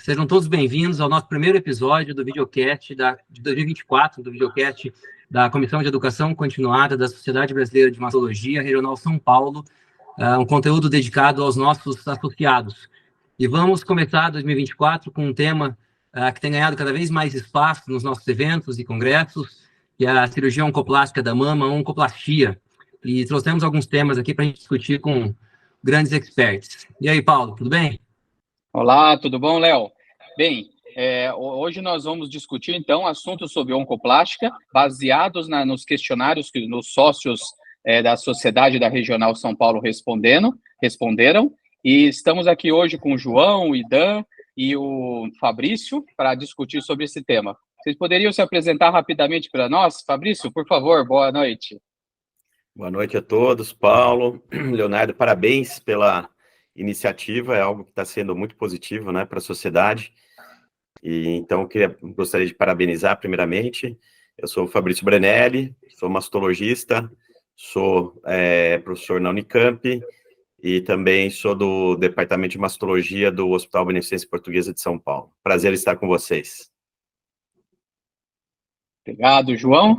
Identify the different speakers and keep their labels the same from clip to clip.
Speaker 1: Sejam todos bem-vindos ao nosso primeiro episódio do videocast de 2024, do videocast da Comissão de Educação Continuada da Sociedade Brasileira de Mastologia Regional São Paulo, um conteúdo dedicado aos nossos associados. E vamos começar 2024 com um tema que tem ganhado cada vez mais espaço nos nossos eventos e congressos, que é a cirurgia oncoplástica da mama, a oncoplastia. E trouxemos alguns temas aqui para a gente discutir com grandes experts. E aí, Paulo, tudo bem?
Speaker 2: Olá, tudo bom, Léo? Bem, hoje nós vamos discutir, então, assuntos sobre oncoplástica, baseados nos questionários que os sócios da Sociedade da Regional São Paulo responderam, e estamos aqui hoje com o João, o Idan e o Fabrício para discutir sobre esse tema. Vocês poderiam se apresentar rapidamente para nós? Fabrício, por favor, boa noite.
Speaker 3: Boa noite a todos, Paulo, Leonardo, parabéns pela iniciativa, é algo que está sendo muito positivo, né, para a sociedade, e então gostaria de parabenizar primeiramente. Eu sou o Fabrício Branelli, sou mastologista, sou professor na Unicamp, e também sou do Departamento de Mastologia do Hospital Beneficência Portuguesa de São Paulo. Prazer estar com vocês.
Speaker 2: Obrigado, João.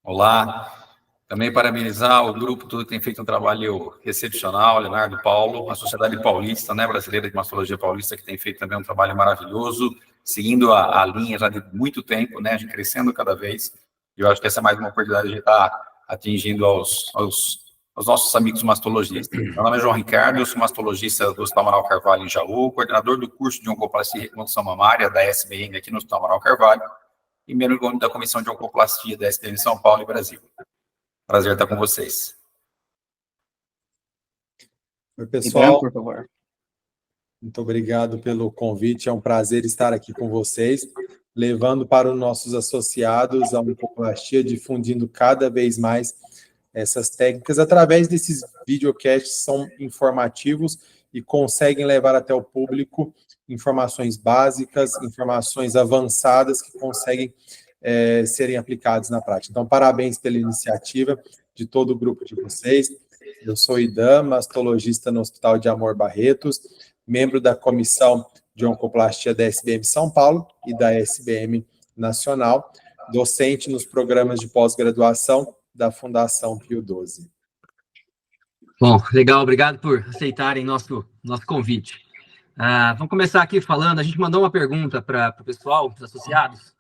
Speaker 4: Olá. Também parabenizar o grupo todo que tem feito um trabalho excepcional, Leonardo, Paulo, a Sociedade Paulista, né, Brasileira de Mastologia Paulista, que tem feito também um trabalho maravilhoso, seguindo a linha já de muito tempo, né, a gente crescendo cada vez, e eu acho que essa é mais uma oportunidade de estar atingindo aos nossos amigos mastologistas. Meu nome é João Ricardo, eu sou mastologista do Hospital Amaral Carvalho em Jaú, coordenador do curso de oncoplastia e reconstrução mamária da SBM aqui no Hospital Amaral Carvalho, e membro da Comissão de Oncoplastia da SBM São Paulo e Brasil. Prazer estar com vocês.
Speaker 5: Oi, pessoal.
Speaker 2: Por favor.
Speaker 5: Muito obrigado pelo convite. É um prazer estar aqui com vocês, levando para os nossos associados a oncoplastia, difundindo cada vez mais essas técnicas através desses videocasts, são informativos e conseguem levar até o público informações básicas, informações avançadas que conseguem serem aplicados na prática. Então, parabéns pela iniciativa de todo o grupo de vocês. Eu sou Idan, mastologista no Hospital de Amor Barretos, membro da Comissão de Oncoplastia da SBM São Paulo e da SBM Nacional, docente nos programas de pós-graduação da Fundação Pio XII.
Speaker 1: Bom, legal, obrigado por aceitarem nosso convite. Vamos começar aqui falando, a gente mandou uma pergunta para o pessoal, para os associados,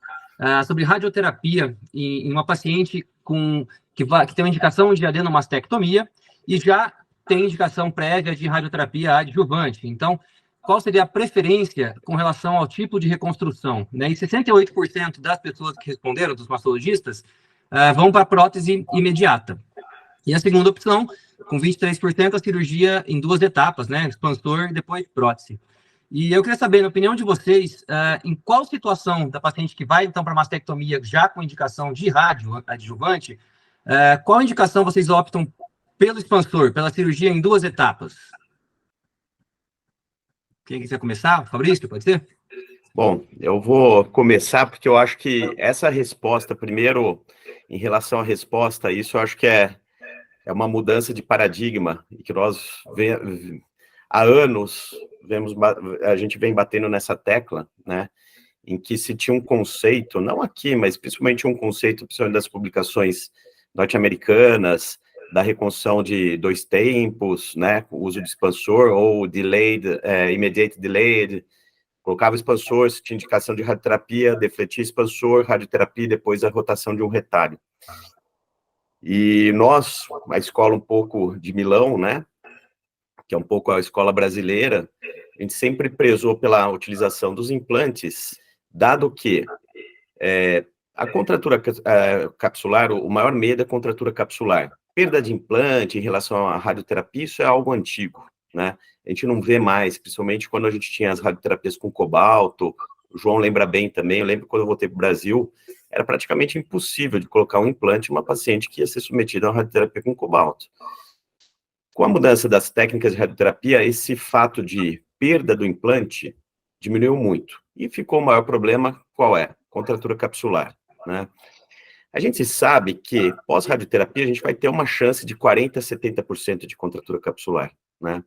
Speaker 1: sobre radioterapia em uma paciente que tem uma indicação de adenomastectomia e já tem indicação prévia de radioterapia adjuvante. Então, qual seria a preferência com relação ao tipo de reconstrução? Né? E 68% das pessoas que responderam, dos mastologistas, vão para a prótese imediata. E a segunda opção, com 23%, a cirurgia em 2 etapas, né? Expansor e depois prótese. E eu queria saber, na opinião de vocês, em qual situação da paciente que vai, então, para mastectomia já com indicação de rádio adjuvante, qual indicação vocês optam pelo expansor, pela cirurgia em 2 etapas? Quem quiser começar? Fabrício, pode ser?
Speaker 3: Bom, eu vou começar porque eu acho que essa resposta, primeiro, em relação à resposta, isso eu acho que é uma mudança de paradigma, e que nós, há anos, a gente vem batendo nessa tecla, né, em que se tinha um conceito, não aqui, mas principalmente um conceito, principalmente das publicações norte-americanas, da reconstrução de 2 tempos, né, o uso de expansor, ou delayed, immediate delayed, colocava expansor, se tinha indicação de radioterapia, defletia expansor, radioterapia, depois a rotação de um retalho. E nós, a escola um pouco de Milão, né, que é um pouco a escola brasileira, a gente sempre prezou pela utilização dos implantes, dado que a contratura capsular, o maior medo é a contratura capsular. Perda de implante em relação à radioterapia, isso é algo antigo, né? A gente não vê mais, principalmente quando a gente tinha as radioterapias com cobalto. O João lembra bem também, eu lembro quando eu voltei para o Brasil, era praticamente impossível de colocar um implante em uma paciente que ia ser submetida a uma radioterapia com cobalto. Com a mudança das técnicas de radioterapia, esse fato de perda do implante diminuiu muito. E ficou o maior problema, qual é? Contratura capsular, né? A gente sabe que, pós-radioterapia, a gente vai ter uma chance de 40% a 70% de contratura capsular, né?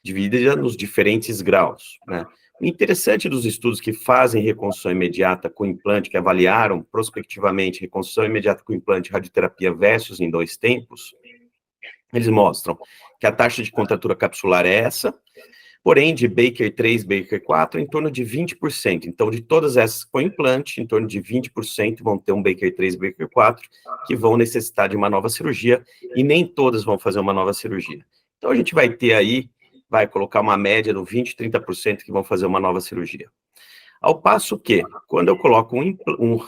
Speaker 3: dividida nos diferentes graus, né? O interessante dos estudos que fazem reconstrução imediata com implante, que avaliaram prospectivamente reconstrução imediata com implante e radioterapia versus em 2 tempos, eles mostram que a taxa de contratura capsular é essa, porém, de Baker 3, Baker 4, em torno de 20%. Então, de todas essas com implante, em torno de 20% vão ter um Baker 3, Baker 4, que vão necessitar de uma nova cirurgia, e nem todas vão fazer uma nova cirurgia. Então, a gente vai ter aí, vai colocar uma média de 20%, 30% que vão fazer uma nova cirurgia. Ao passo que, quando eu coloco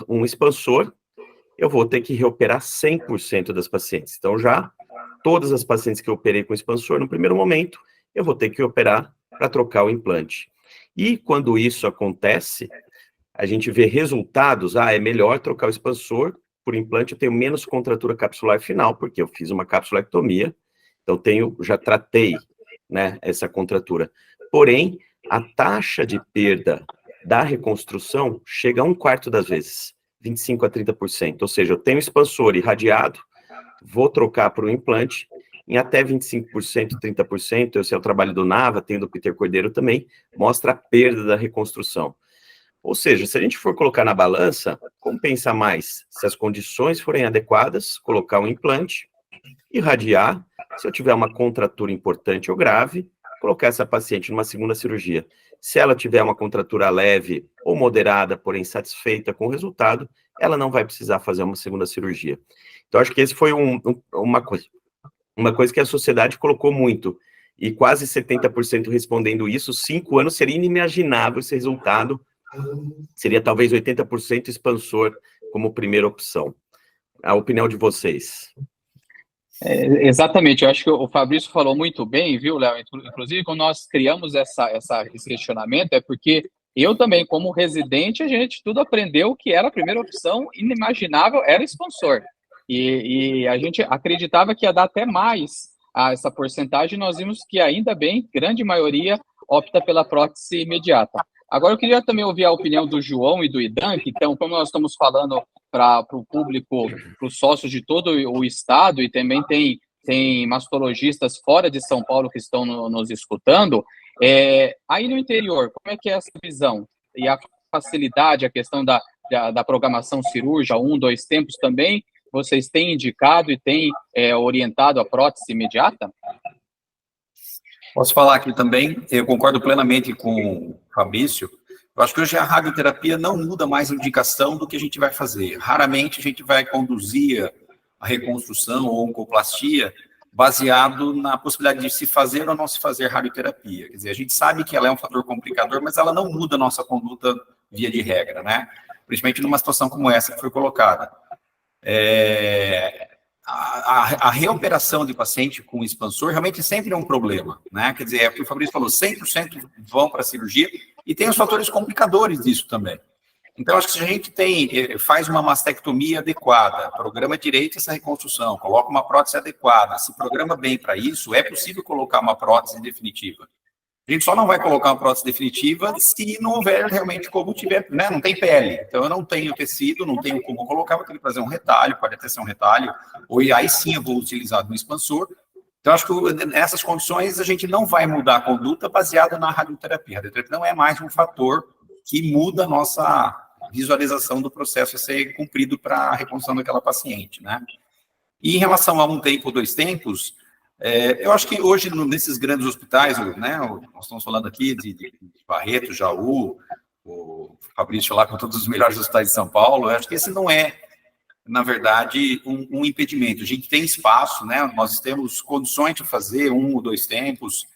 Speaker 3: um expansor, eu vou ter que reoperar 100% das pacientes. Então, já todas as pacientes que eu operei com expansor, no primeiro momento, eu vou ter que operar para trocar o implante. E quando isso acontece, a gente vê resultados, é melhor trocar o expansor por implante, eu tenho menos contratura capsular final, porque eu fiz uma capsulectomia, então já tratei, né, essa contratura. Porém, a taxa de perda da reconstrução chega a 1/4 das vezes, 25% a 30%, ou seja, eu tenho expansor irradiado, vou trocar por um implante, em até 25%, 30%, esse é o trabalho do Nava, tem do Peter Cordeiro também, mostra a perda da reconstrução. Ou seja, se a gente for colocar na balança, compensa mais se as condições forem adequadas, colocar um implante, irradiar, se eu tiver uma contratura importante ou grave, colocar essa paciente numa segunda cirurgia. Se ela tiver uma contratura leve ou moderada, porém satisfeita com o resultado, ela não vai precisar fazer uma segunda cirurgia. Então, acho que esse foi uma coisa que a sociedade colocou muito, e quase 70% respondendo isso, 5 anos seria inimaginável esse resultado, seria talvez 80% expansor como primeira opção. A opinião de vocês?
Speaker 2: Exatamente, eu acho que o Fabrício falou muito bem, viu, Léo? Inclusive, quando nós criamos esse questionamento, é porque eu também, como residente, a gente tudo aprendeu que era a primeira opção inimaginável, era expansor. E a gente acreditava que ia dar até mais a essa porcentagem, nós vimos que ainda bem, grande maioria opta pela prótese imediata. Agora, eu queria também ouvir a opinião do João e do Idan, que então, como nós estamos falando para o público, para os sócios de todo o estado, e também tem mastologistas fora de São Paulo que estão nos escutando, aí no interior, como é que é essa visão? E a facilidade, a questão da programação cirúrgica, 1, 2 tempos também, vocês têm indicado e têm orientado a prótese imediata?
Speaker 4: Posso falar aqui também, eu concordo plenamente com o Fabrício. Eu acho que hoje a radioterapia não muda mais a indicação do que a gente vai fazer. Raramente a gente vai conduzir a reconstrução ou oncoplastia baseado na possibilidade de se fazer ou não se fazer radioterapia. Quer dizer, a gente sabe que ela é um fator complicador, mas ela não muda a nossa conduta via de regra, né? Principalmente numa situação como essa que foi colocada. A reoperação de paciente com expansor realmente sempre é um problema, né? Quer dizer, é o que o Fabrício falou, 100% vão para a cirurgia e tem os fatores complicadores disso também. Então, acho que se a gente faz uma mastectomia adequada, programa direito essa reconstrução, coloca uma prótese adequada, se programa bem para isso, é possível colocar uma prótese definitiva. A gente só não vai colocar uma prótese definitiva se não houver realmente como tiver, né? Não tem pele. Então, eu não tenho tecido, não tenho como colocar, vou ter que fazer um retalho, pode até ser um retalho, ou aí sim eu vou utilizar um expansor. Então, acho que nessas condições a gente não vai mudar a conduta baseada na radioterapia. A radioterapia não é mais um fator que muda a nossa visualização do processo a ser cumprido para a reconstrução daquela paciente, né? E em relação a 1 tempo, 2 tempos, eu acho que hoje, nesses grandes hospitais, né, nós estamos falando aqui de Barreto, Jaú, o Fabrício lá com todos os melhores hospitais de São Paulo, eu acho que esse não é, na verdade, um impedimento. A gente tem espaço, né, nós temos condições de fazer 1 ou 2 tempos.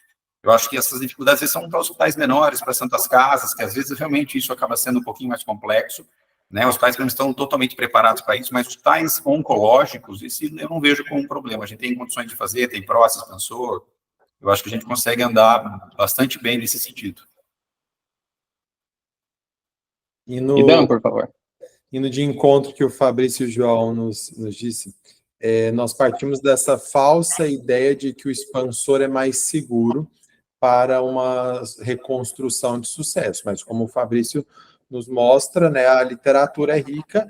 Speaker 4: Eu acho que essas dificuldades são para hospitais menores, para Santas Casas, que às vezes realmente isso acaba sendo um pouquinho mais complexo, né? Os hospitais não estão totalmente preparados para isso, mas hospitais oncológicos, isso eu não vejo como um problema. A gente tem condições de fazer, tem prótese, expansor. Eu acho que a gente consegue andar bastante bem nesse sentido.
Speaker 2: Idan, por favor.
Speaker 5: Indo de encontro que o Fabrício e o João nos disse, nós partimos dessa falsa ideia de que o expansor é mais seguro para uma reconstrução de sucesso, mas como o Fabrício nos mostra, né, a literatura é rica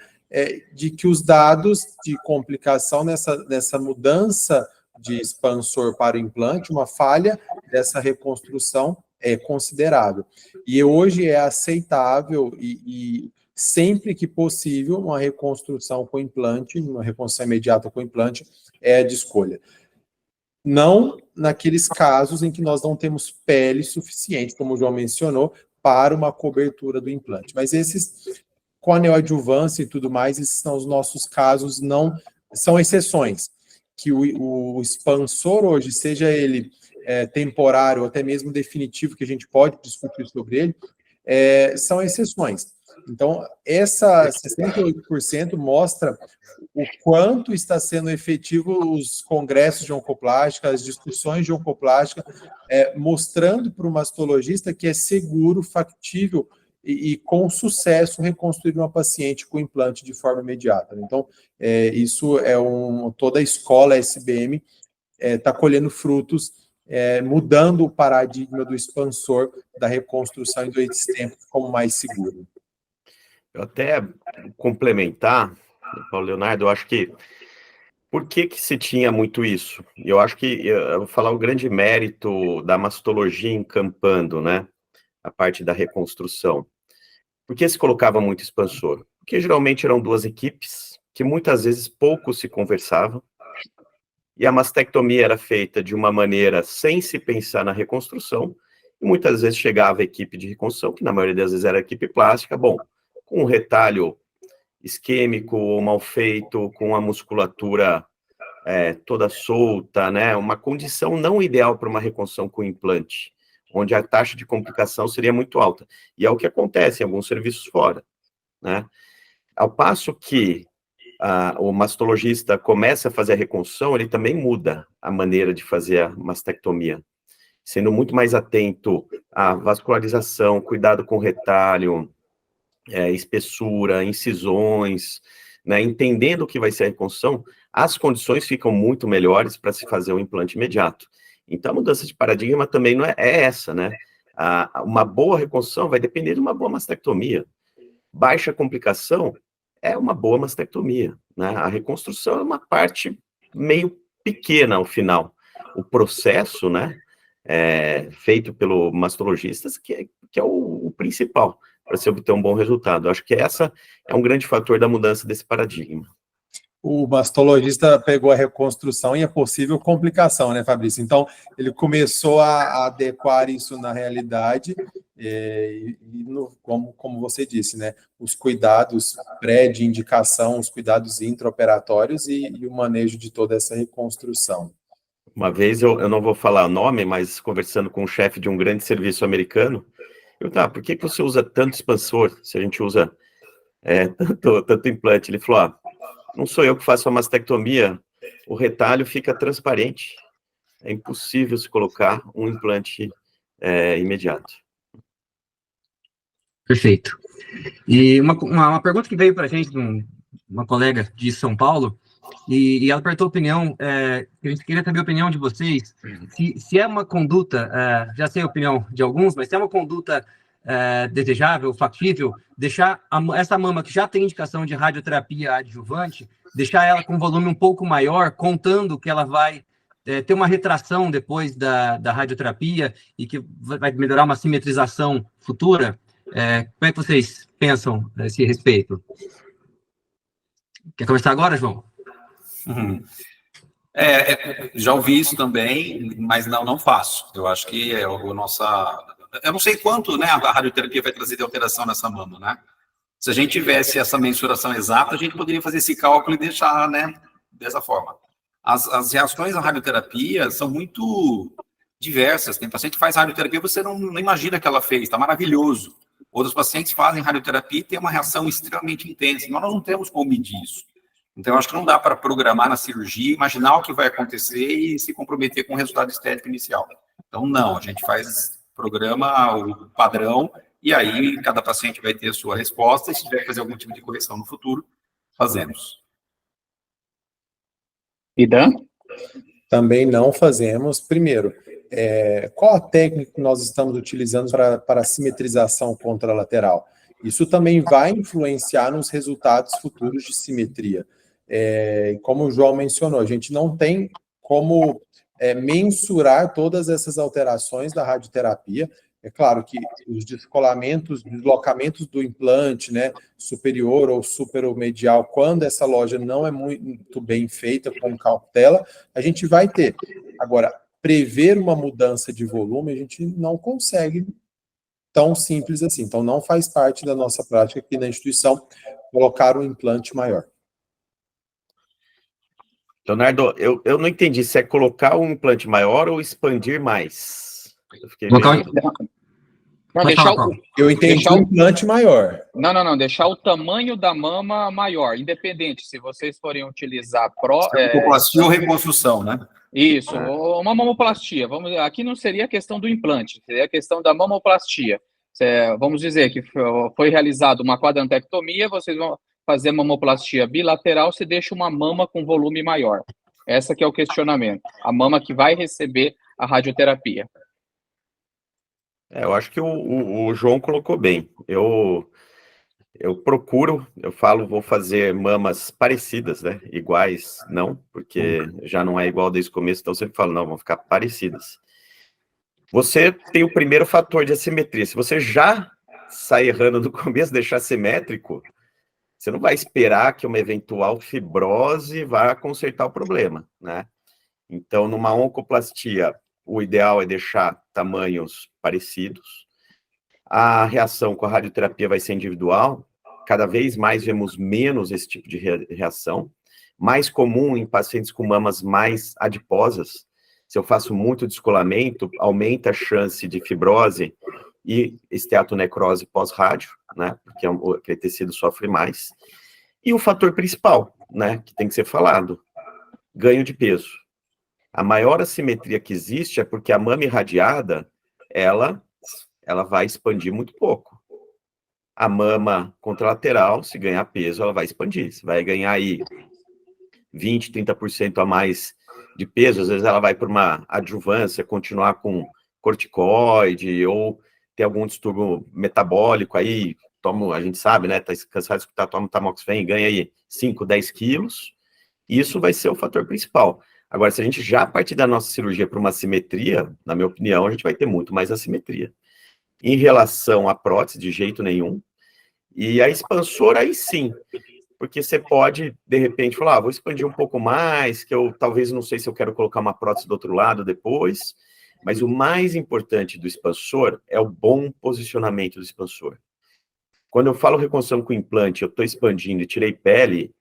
Speaker 5: de que os dados de complicação nessa mudança de expansor para o implante, uma falha dessa reconstrução é considerável. E hoje é aceitável e sempre que possível, uma reconstrução com implante, uma reconstrução imediata com implante é de escolha. Não naqueles casos em que nós não temos pele suficiente, como o João mencionou, para uma cobertura do implante. Mas esses, com a neoadjuvância e tudo mais, esses são os nossos casos, não são exceções. Que o expansor hoje, seja ele temporário ou até mesmo definitivo, que a gente pode discutir sobre ele, são exceções. Então, essa 68% mostra o quanto está sendo efetivo os congressos de oncoplástica, as discussões de oncoplástica, mostrando para o mastologista que é seguro, factível e com sucesso reconstruir uma paciente com implante de forma imediata. Então, isso toda a escola SBM está colhendo frutos, mudando o paradigma do expansor da reconstrução em 2 tempos como mais seguro.
Speaker 3: Eu até complementar, Paulo Leonardo, eu acho que por que se tinha muito isso? Eu acho que eu vou falar o grande mérito da mastologia encampando, né? A parte da reconstrução. Por que se colocava muito expansor? Porque geralmente eram 2 equipes que muitas vezes pouco se conversavam, e a mastectomia era feita de uma maneira sem se pensar na reconstrução, e muitas vezes chegava a equipe de reconstrução, que na maioria das vezes era a equipe plástica, com um retalho isquêmico ou mal feito, com a musculatura toda solta, né? Uma condição não ideal para uma reconstrução com implante, onde a taxa de complicação seria muito alta. E é o que acontece em alguns serviços fora, né? Ao passo que o mastologista começa a fazer a reconstrução, ele também muda a maneira de fazer a mastectomia, sendo muito mais atento à vascularização, cuidado com o retalho, espessura, incisões, né? Entendendo o que vai ser a reconstrução, as condições ficam muito melhores para se fazer o implante imediato. Então, a mudança de paradigma também não é essa, né? Uma boa reconstrução vai depender de uma boa mastectomia. Baixa complicação é uma boa mastectomia, né? A reconstrução é uma parte meio pequena ao final. O processo, né, feito pelo mastologista, que é o principal para se obter um bom resultado. Acho que essa é um grande fator da mudança desse paradigma.
Speaker 5: O mastologista pegou a reconstrução e a possível complicação, né, Fabrício? Então, ele começou a adequar isso na realidade, como você disse, né, os cuidados pré de indicação, os cuidados intraoperatórios e o manejo de toda essa reconstrução.
Speaker 3: Uma vez, eu não vou falar o nome, mas conversando com o chefe de um grande serviço americano, por que você usa tanto expansor, se a gente usa tanto implante? Ele falou, não sou eu que faço a mastectomia, o retalho fica transparente, é impossível se colocar um implante imediato.
Speaker 1: Perfeito. E uma pergunta que veio para a gente, uma colega de São Paulo, e ela perguntou a opinião, a gente queria saber a opinião de vocês, se é uma conduta, já sei a opinião de alguns, mas se é uma conduta desejável, factível, deixar essa mama que já tem indicação de radioterapia adjuvante, deixar ela com volume um pouco maior, contando que ela vai ter uma retração depois da radioterapia e que vai melhorar uma simetrização futura? Como é que vocês pensam a esse respeito? Quer conversar agora, João?
Speaker 4: Já ouvi isso também, mas não faço. Eu acho que eu não sei quanto, né, a radioterapia vai trazer de alteração nessa mama, né? Se a gente tivesse essa mensuração exata, a gente poderia fazer esse cálculo e deixar, né, dessa forma. As reações à radioterapia são muito diversas. Tem paciente que faz radioterapia, você não imagina que ela fez, está maravilhoso. Outros pacientes fazem radioterapia e tem uma reação extremamente intensa. Nós não temos como medir isso. Então, eu acho que não dá para programar na cirurgia, imaginar o que vai acontecer e se comprometer com o resultado estético inicial. Então, não, a gente programa o padrão, e aí cada paciente vai ter a sua resposta, e se tiver que fazer algum tipo de correção no futuro, fazemos.
Speaker 2: Idan?
Speaker 5: Também não fazemos. Primeiro, qual a técnica que nós estamos utilizando para a simetrização contralateral? Isso também vai influenciar nos resultados futuros de simetria. Como o João mencionou, a gente não tem como mensurar todas essas alterações da radioterapia. É claro que os descolamentos, deslocamentos do implante, né, superior ou superomedial, quando essa loja não é muito bem feita, com cautela, a gente vai ter. Agora, prever uma mudança de volume, a gente não consegue tão simples assim. Então, não faz parte da nossa prática aqui na instituição colocar um implante maior.
Speaker 3: Leonardo, eu não entendi se é colocar um implante maior ou expandir mais. Eu fiquei
Speaker 1: Local...
Speaker 2: Não, deixar
Speaker 5: eu entendi o implante maior.
Speaker 2: Não, deixar o tamanho da mama maior, independente se vocês forem utilizar
Speaker 4: mamoplastia ou reconstrução, né?
Speaker 2: Isso, uma mamoplastia. Aqui não seria a questão do implante, seria a questão da mamoplastia. Vamos dizer que foi realizada uma quadrantectomia, vocês vão fazer mamoplastia bilateral, você deixa uma mama com volume maior. Essa que é o questionamento. A mama que vai receber a radioterapia.
Speaker 3: Eu acho que o João colocou bem. Eu procuro, eu falo, vou fazer mamas parecidas, né? Iguais, não, porque já não é igual desde o começo, então eu sempre falo, não, vão ficar parecidas. Você tem o primeiro fator de assimetria. Se você já sai errando no começo, deixar simétrico, você não vai esperar que uma eventual fibrose vá consertar o problema, né? Então, numa oncoplastia, o ideal é deixar tamanhos parecidos. A reação com a radioterapia vai ser individual. Cada vez mais vemos menos esse tipo de reação. Mais comum em pacientes com mamas mais adiposas. Se eu faço muito descolamento, aumenta a chance de fibrose e esteatonecrose pós-rádio, né? Porque aquele tecido sofre mais. E o fator principal, né? Que tem que ser falado: ganho de peso. A maior assimetria que existe é porque a mama irradiada, ela vai expandir muito pouco. A mama contralateral, se ganhar peso, ela vai expandir. Você vai ganhar aí 20%, 30% a mais de peso. Às vezes ela vai para uma adjuvância, continuar com corticoide, ou ter algum distúrbio metabólico aí, a gente sabe, né? Tá cansado de escutar, toma tamoxifen, ganha aí 5, 10 quilos. Isso vai ser o fator principal. Agora, se a gente já partir da nossa cirurgia para uma assimetria, na minha opinião, a gente vai ter muito mais assimetria. Em relação à prótese, de jeito nenhum. E a expansora, aí sim. Porque você pode, de repente, falar, vou expandir um pouco mais, que eu talvez não sei se eu quero colocar uma prótese do outro lado depois. Mas o mais importante do expansor é o bom posicionamento do expansor. Quando eu falo reconstrução com implante, eu estou expandindo e tirei pele.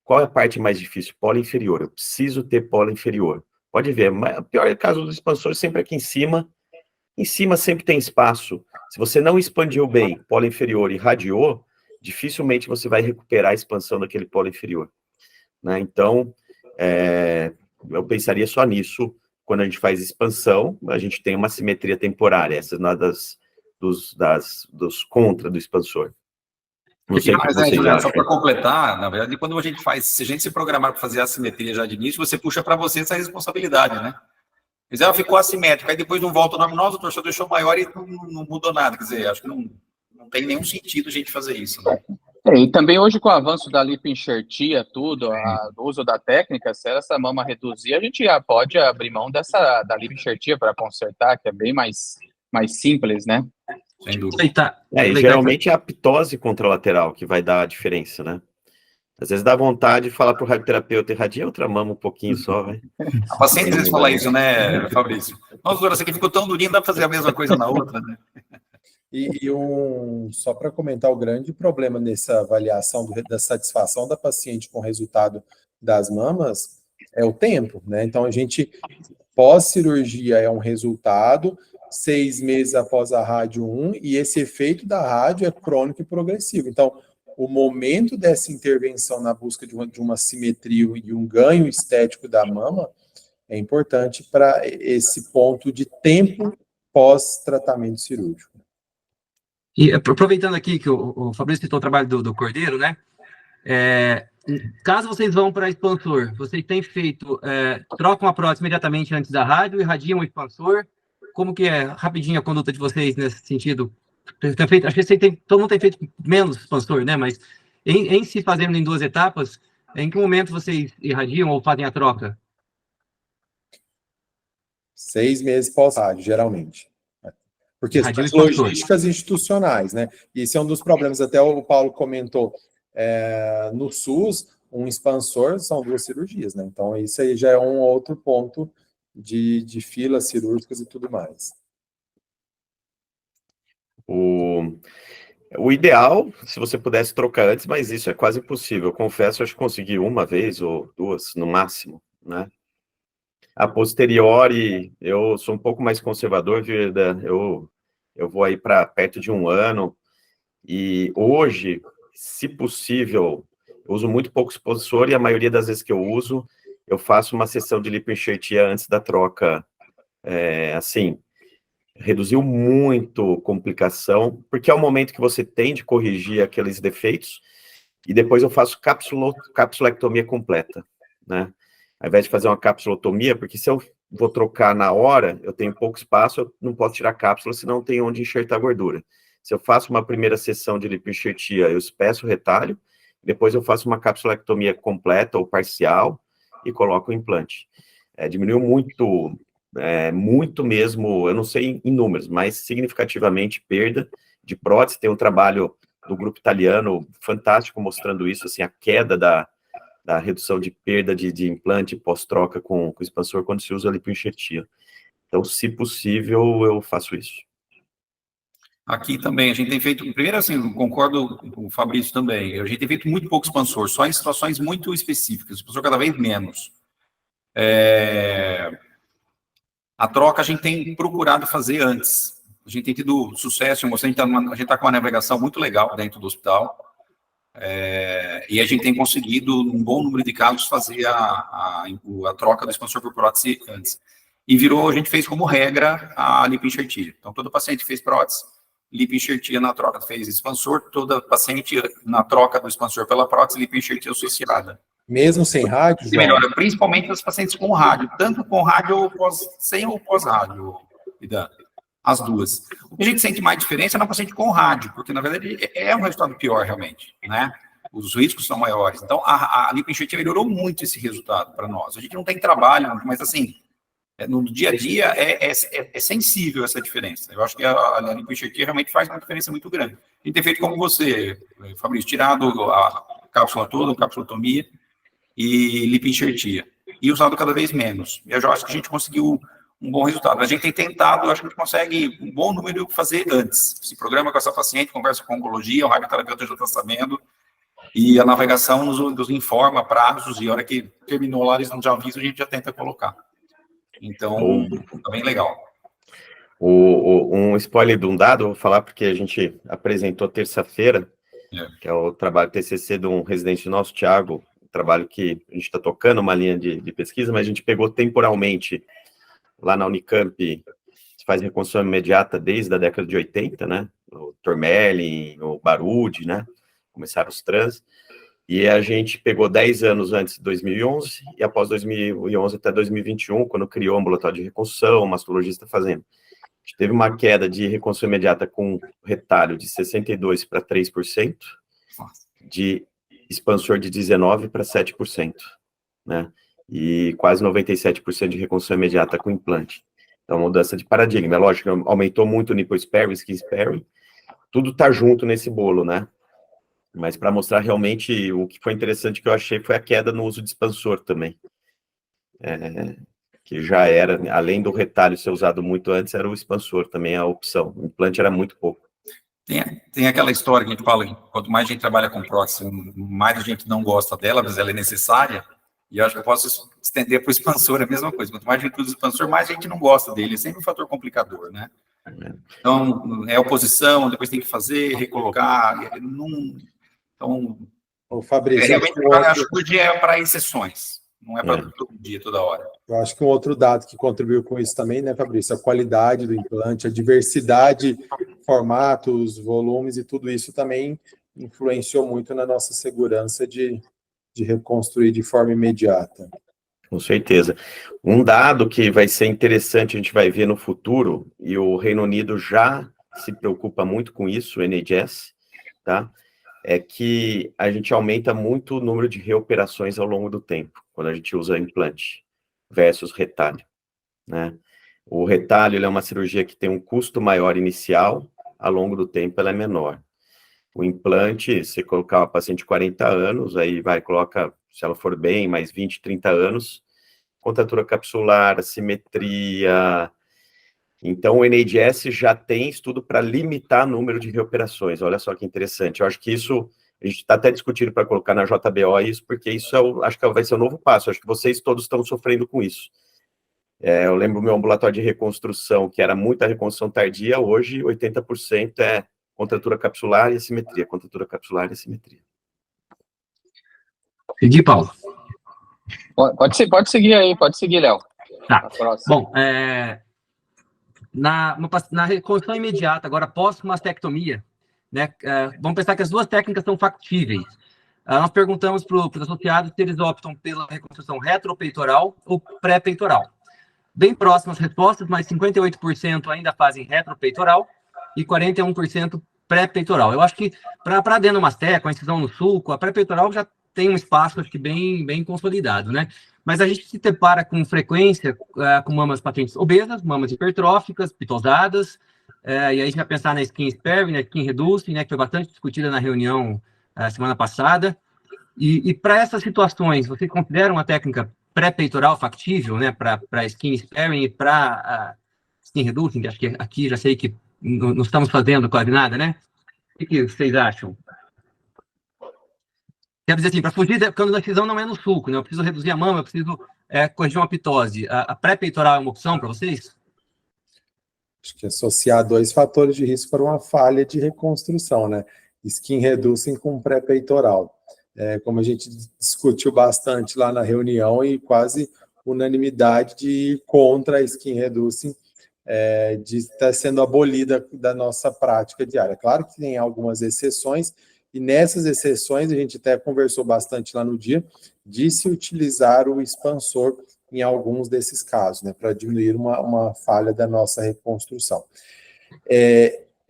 Speaker 3: Qual é a parte mais difícil? Polo inferior. Eu preciso ter polo inferior. Pode ver, mas o pior caso dos expansores sempre aqui em cima. Em cima sempre tem espaço. Se você não expandiu bem polo inferior e radiou, dificilmente você vai recuperar a expansão daquele polo inferior. Né? Então, eu pensaria só nisso. Quando a gente faz expansão, a gente tem uma simetria temporária. Essa é uma dos contra do expansor.
Speaker 4: Não sei mas Juliano, só para completar, na verdade, quando a gente se a gente se programar para fazer a assimetria já de início, você puxa para você essa responsabilidade, né? Mas ela ficou assimétrica, aí depois não volta o nome, nossa, o torcedor deixou maior e não mudou nada. Quer dizer, acho que não tem nenhum sentido a gente fazer isso, né?
Speaker 2: E também hoje, com o avanço da lipoenxertia, o uso da técnica, se essa mama reduzir, a gente já pode abrir mão da lipoenxertia para consertar, que é bem mais simples, né?
Speaker 4: Sem dúvida.
Speaker 3: E geralmente é a ptose contralateral que vai dar a diferença, né? Às vezes dá vontade de falar para o radioterapeuta, irradia outra mama um pouquinho só, velho.
Speaker 4: A paciente às vezes fala isso, né, Fabrício? Nossa, doutora, essa aqui ficou tão durinha, dá para fazer a mesma coisa na outra, né?
Speaker 5: Só para comentar, o grande problema nessa avaliação da satisfação da paciente com o resultado das mamas é o tempo, né? Então, a gente, pós-cirurgia, é um resultado, 6 meses após a rádio 1, e esse efeito da rádio é crônico e progressivo. Então, o momento dessa intervenção na busca de uma simetria e um ganho estético da mama é importante para esse ponto de tempo pós-tratamento cirúrgico.
Speaker 1: E aproveitando aqui que o Fabrício citou o trabalho do Cordeiro, né? Caso vocês vão para expansor, vocês têm feito, trocam a prótese imediatamente antes da rádio, irradiam o expansor. Como que é rapidinho a conduta de vocês nesse sentido? Acho que todo mundo tem feito menos expansor, né? Mas em se fazendo em 2 etapas, em que momento vocês irradiam ou fazem a troca?
Speaker 5: 6 meses pós-rádio, geralmente. Por questões logísticas institucionais, né? E esse é um dos problemas, até o Paulo comentou, no SUS, um expansor são 2 cirurgias, né? Então, isso aí já é um outro ponto de filas cirúrgicas e tudo mais.
Speaker 3: O ideal, se você pudesse trocar antes, mas isso é quase impossível. Eu confesso, acho que consegui uma vez ou 2, no máximo, né? A posteriori, eu sou um pouco mais conservador, Vida. Eu vou aí para perto de 1 ano, e hoje, se possível, eu uso muito pouco expansor, e a maioria das vezes que eu uso, eu faço uma sessão de lipoenxertia antes da troca, assim, reduziu muito complicação, porque é o momento que você tem de corrigir aqueles defeitos, e depois eu faço capsulectomia completa, né? Ao invés de fazer uma capsulotomia, porque se eu vou trocar na hora, eu tenho pouco espaço, eu não posso tirar cápsula, senão não tem onde enxertar gordura. Se eu faço uma primeira sessão de lipoenxertia, eu espesso o retalho, depois eu faço uma capsulectomia completa ou parcial e coloco o implante. Diminuiu muito mesmo, eu não sei em números, mas significativamente perda de prótese. Tem um trabalho do grupo italiano fantástico mostrando isso, assim, a queda da redução de perda de implante pós-troca com expansor quando se usa a lipoenxertia. Então, se possível, eu faço isso.
Speaker 4: Aqui também, a gente tem feito, primeiro assim, concordo com o Fabrício também, a gente tem feito muito pouco expansor, só em situações muito específicas, expansor cada vez menos. A troca a gente tem procurado fazer antes, a gente tem tido sucesso, a gente está com uma navegação muito legal dentro do hospital, e a gente tem conseguido, um bom número de casos, fazer a troca do expansor por prótese antes. E a gente fez como regra a lipoenxertia. Então, todo paciente fez prótese, lipoenxertia na troca fez expansor, toda paciente na troca do expansor pela prótese, lipoenxertia associada.
Speaker 5: Mesmo sem rádio, João?
Speaker 4: Melhora, principalmente os pacientes com rádio, tanto com rádio sem ou pós-rádio, as duas. O que a gente sente mais diferença é na paciente com rádio, porque, na verdade, é um resultado pior, realmente, né? Os riscos são maiores. Então, a lipoenxertia melhorou muito esse resultado para nós. A gente não tem trabalho, mas, assim, no dia a dia é sensível essa diferença. Eu acho que a lipoenxertia realmente faz uma diferença muito grande. A gente tem feito como você, Fabrício, tirado a cápsula toda, a capsulotomia e lipoenxertia, e usado cada vez menos. Eu já acho que a gente conseguiu um bom resultado. A gente tem tentado, acho que a gente consegue um bom número fazer antes. Se programa com essa paciente, conversa com a oncologia, o radioterapeuta já está sabendo, e a navegação nos informa prazos, e a hora que terminou lá, eles não já avisam, a gente já tenta colocar. Então, tá bem legal.
Speaker 3: Um spoiler de um dado, eu vou falar porque a gente apresentou terça-feira, que é o trabalho TCC de um residente nosso, Thiago, um trabalho que a gente está tocando uma linha de pesquisa, mas a gente pegou temporalmente lá na Unicamp, se faz reconstrução imediata desde a década de 80, né? O Tormelli, o Barudi, né? Começaram os trans. E a gente pegou 10 anos antes de 2011, e após 2011 até 2021, quando criou o ambulatório de reconstrução, o mastologista fazendo. A gente teve uma queda de reconstrução imediata com retalho de 62% para 3%, de expansor de 19% para 7%, né? E quase 97% de reconstrução imediata com implante. Então, mudança de paradigma. É lógico, aumentou muito o nipple sparing, skin sparing, tudo tá junto nesse bolo, né? Mas para mostrar realmente o que foi interessante que eu achei foi a queda no uso de expansor também. Que já era, além do retalho ser usado muito antes, era o expansor também a opção. O implante era muito pouco.
Speaker 4: Tem aquela história que a gente fala, quanto mais a gente trabalha com prótese, mais a gente não gosta dela, mas ela é necessária, e eu acho que eu posso estender para o expansor, é a mesma coisa. Quanto mais a gente usa o expansor, mais a gente não gosta dele, é sempre um fator complicador, né? Então, é oposição, depois tem que fazer, recolocar, então,
Speaker 5: o Fabrício,
Speaker 4: realmente a ajuda é para exceções, não é para todo dia, toda hora.
Speaker 5: Eu acho que um outro dado que contribuiu com isso também, né, Fabrício, a qualidade do implante, a diversidade, formatos, volumes e tudo isso também influenciou muito na nossa segurança de reconstruir de forma imediata.
Speaker 3: Com certeza. Um dado que vai ser interessante, a gente vai ver no futuro, e o Reino Unido já se preocupa muito com isso, o NHS, tá? É que a gente aumenta muito o número de reoperações ao longo do tempo, quando a gente usa implante versus retalho, né? O retalho ele é uma cirurgia que tem um custo maior inicial, ao longo do tempo ela é menor. O implante, você colocar uma paciente de 40 anos, aí coloca, se ela for bem, mais 20, 30 anos, contratura capsular, assimetria. Então, o NHS já tem estudo para limitar o número de reoperações. Olha só que interessante. Eu acho que isso, a gente está até discutindo para colocar na JBO isso, porque isso acho que vai ser o novo passo. Acho que vocês todos estão sofrendo com isso. Eu lembro o meu ambulatório de reconstrução, que era muita reconstrução tardia, hoje 80% é contratura capsular e assimetria, contratura capsular e assimetria.
Speaker 1: Entendi, Paulo.
Speaker 2: Pode seguir aí, pode seguir, Léo.
Speaker 1: Tá. Bom, na reconstrução imediata, agora pós-mastectomia, né, vamos pensar que as duas técnicas são factíveis. Nós perguntamos para os associados se eles optam pela reconstrução retropeitoral ou pré-peitoral. Bem próximas respostas, mas 58% ainda fazem retropeitoral e 41% pré-peitoral. Eu acho que para adenomastia, com a incisão no sulco, a pré-peitoral já tem um espaço, acho que bem consolidado, né? Mas a gente se depara com frequência com mamas pacientes obesas, mamas hipertróficas, pitosadas, e aí a gente vai pensar na skin sparing, na skin reducing, né, que foi bastante discutida na reunião semana passada. E para essas situações, vocês consideram uma técnica pré-peitoral factível, né, para skin sparing e para skin reducing, que acho que aqui já sei que não estamos fazendo quase nada, né? O que vocês acham? Quer dizer assim, para fugir, quando a decisão não é no sulco, né? Eu preciso reduzir a mama, eu preciso corrigir uma pitose. A pré-peitoral é uma opção para vocês?
Speaker 5: Acho que associar 2 fatores de risco para uma falha de reconstrução, né? Skin reducing com pré-peitoral. Como a gente discutiu bastante lá na reunião e quase unanimidade de ir contra a skin reducing, de estar sendo abolida da nossa prática diária. Claro que tem algumas exceções, e nessas exceções, a gente até conversou bastante lá no dia, de se utilizar o expansor em alguns desses casos, né, para diminuir uma falha da nossa reconstrução.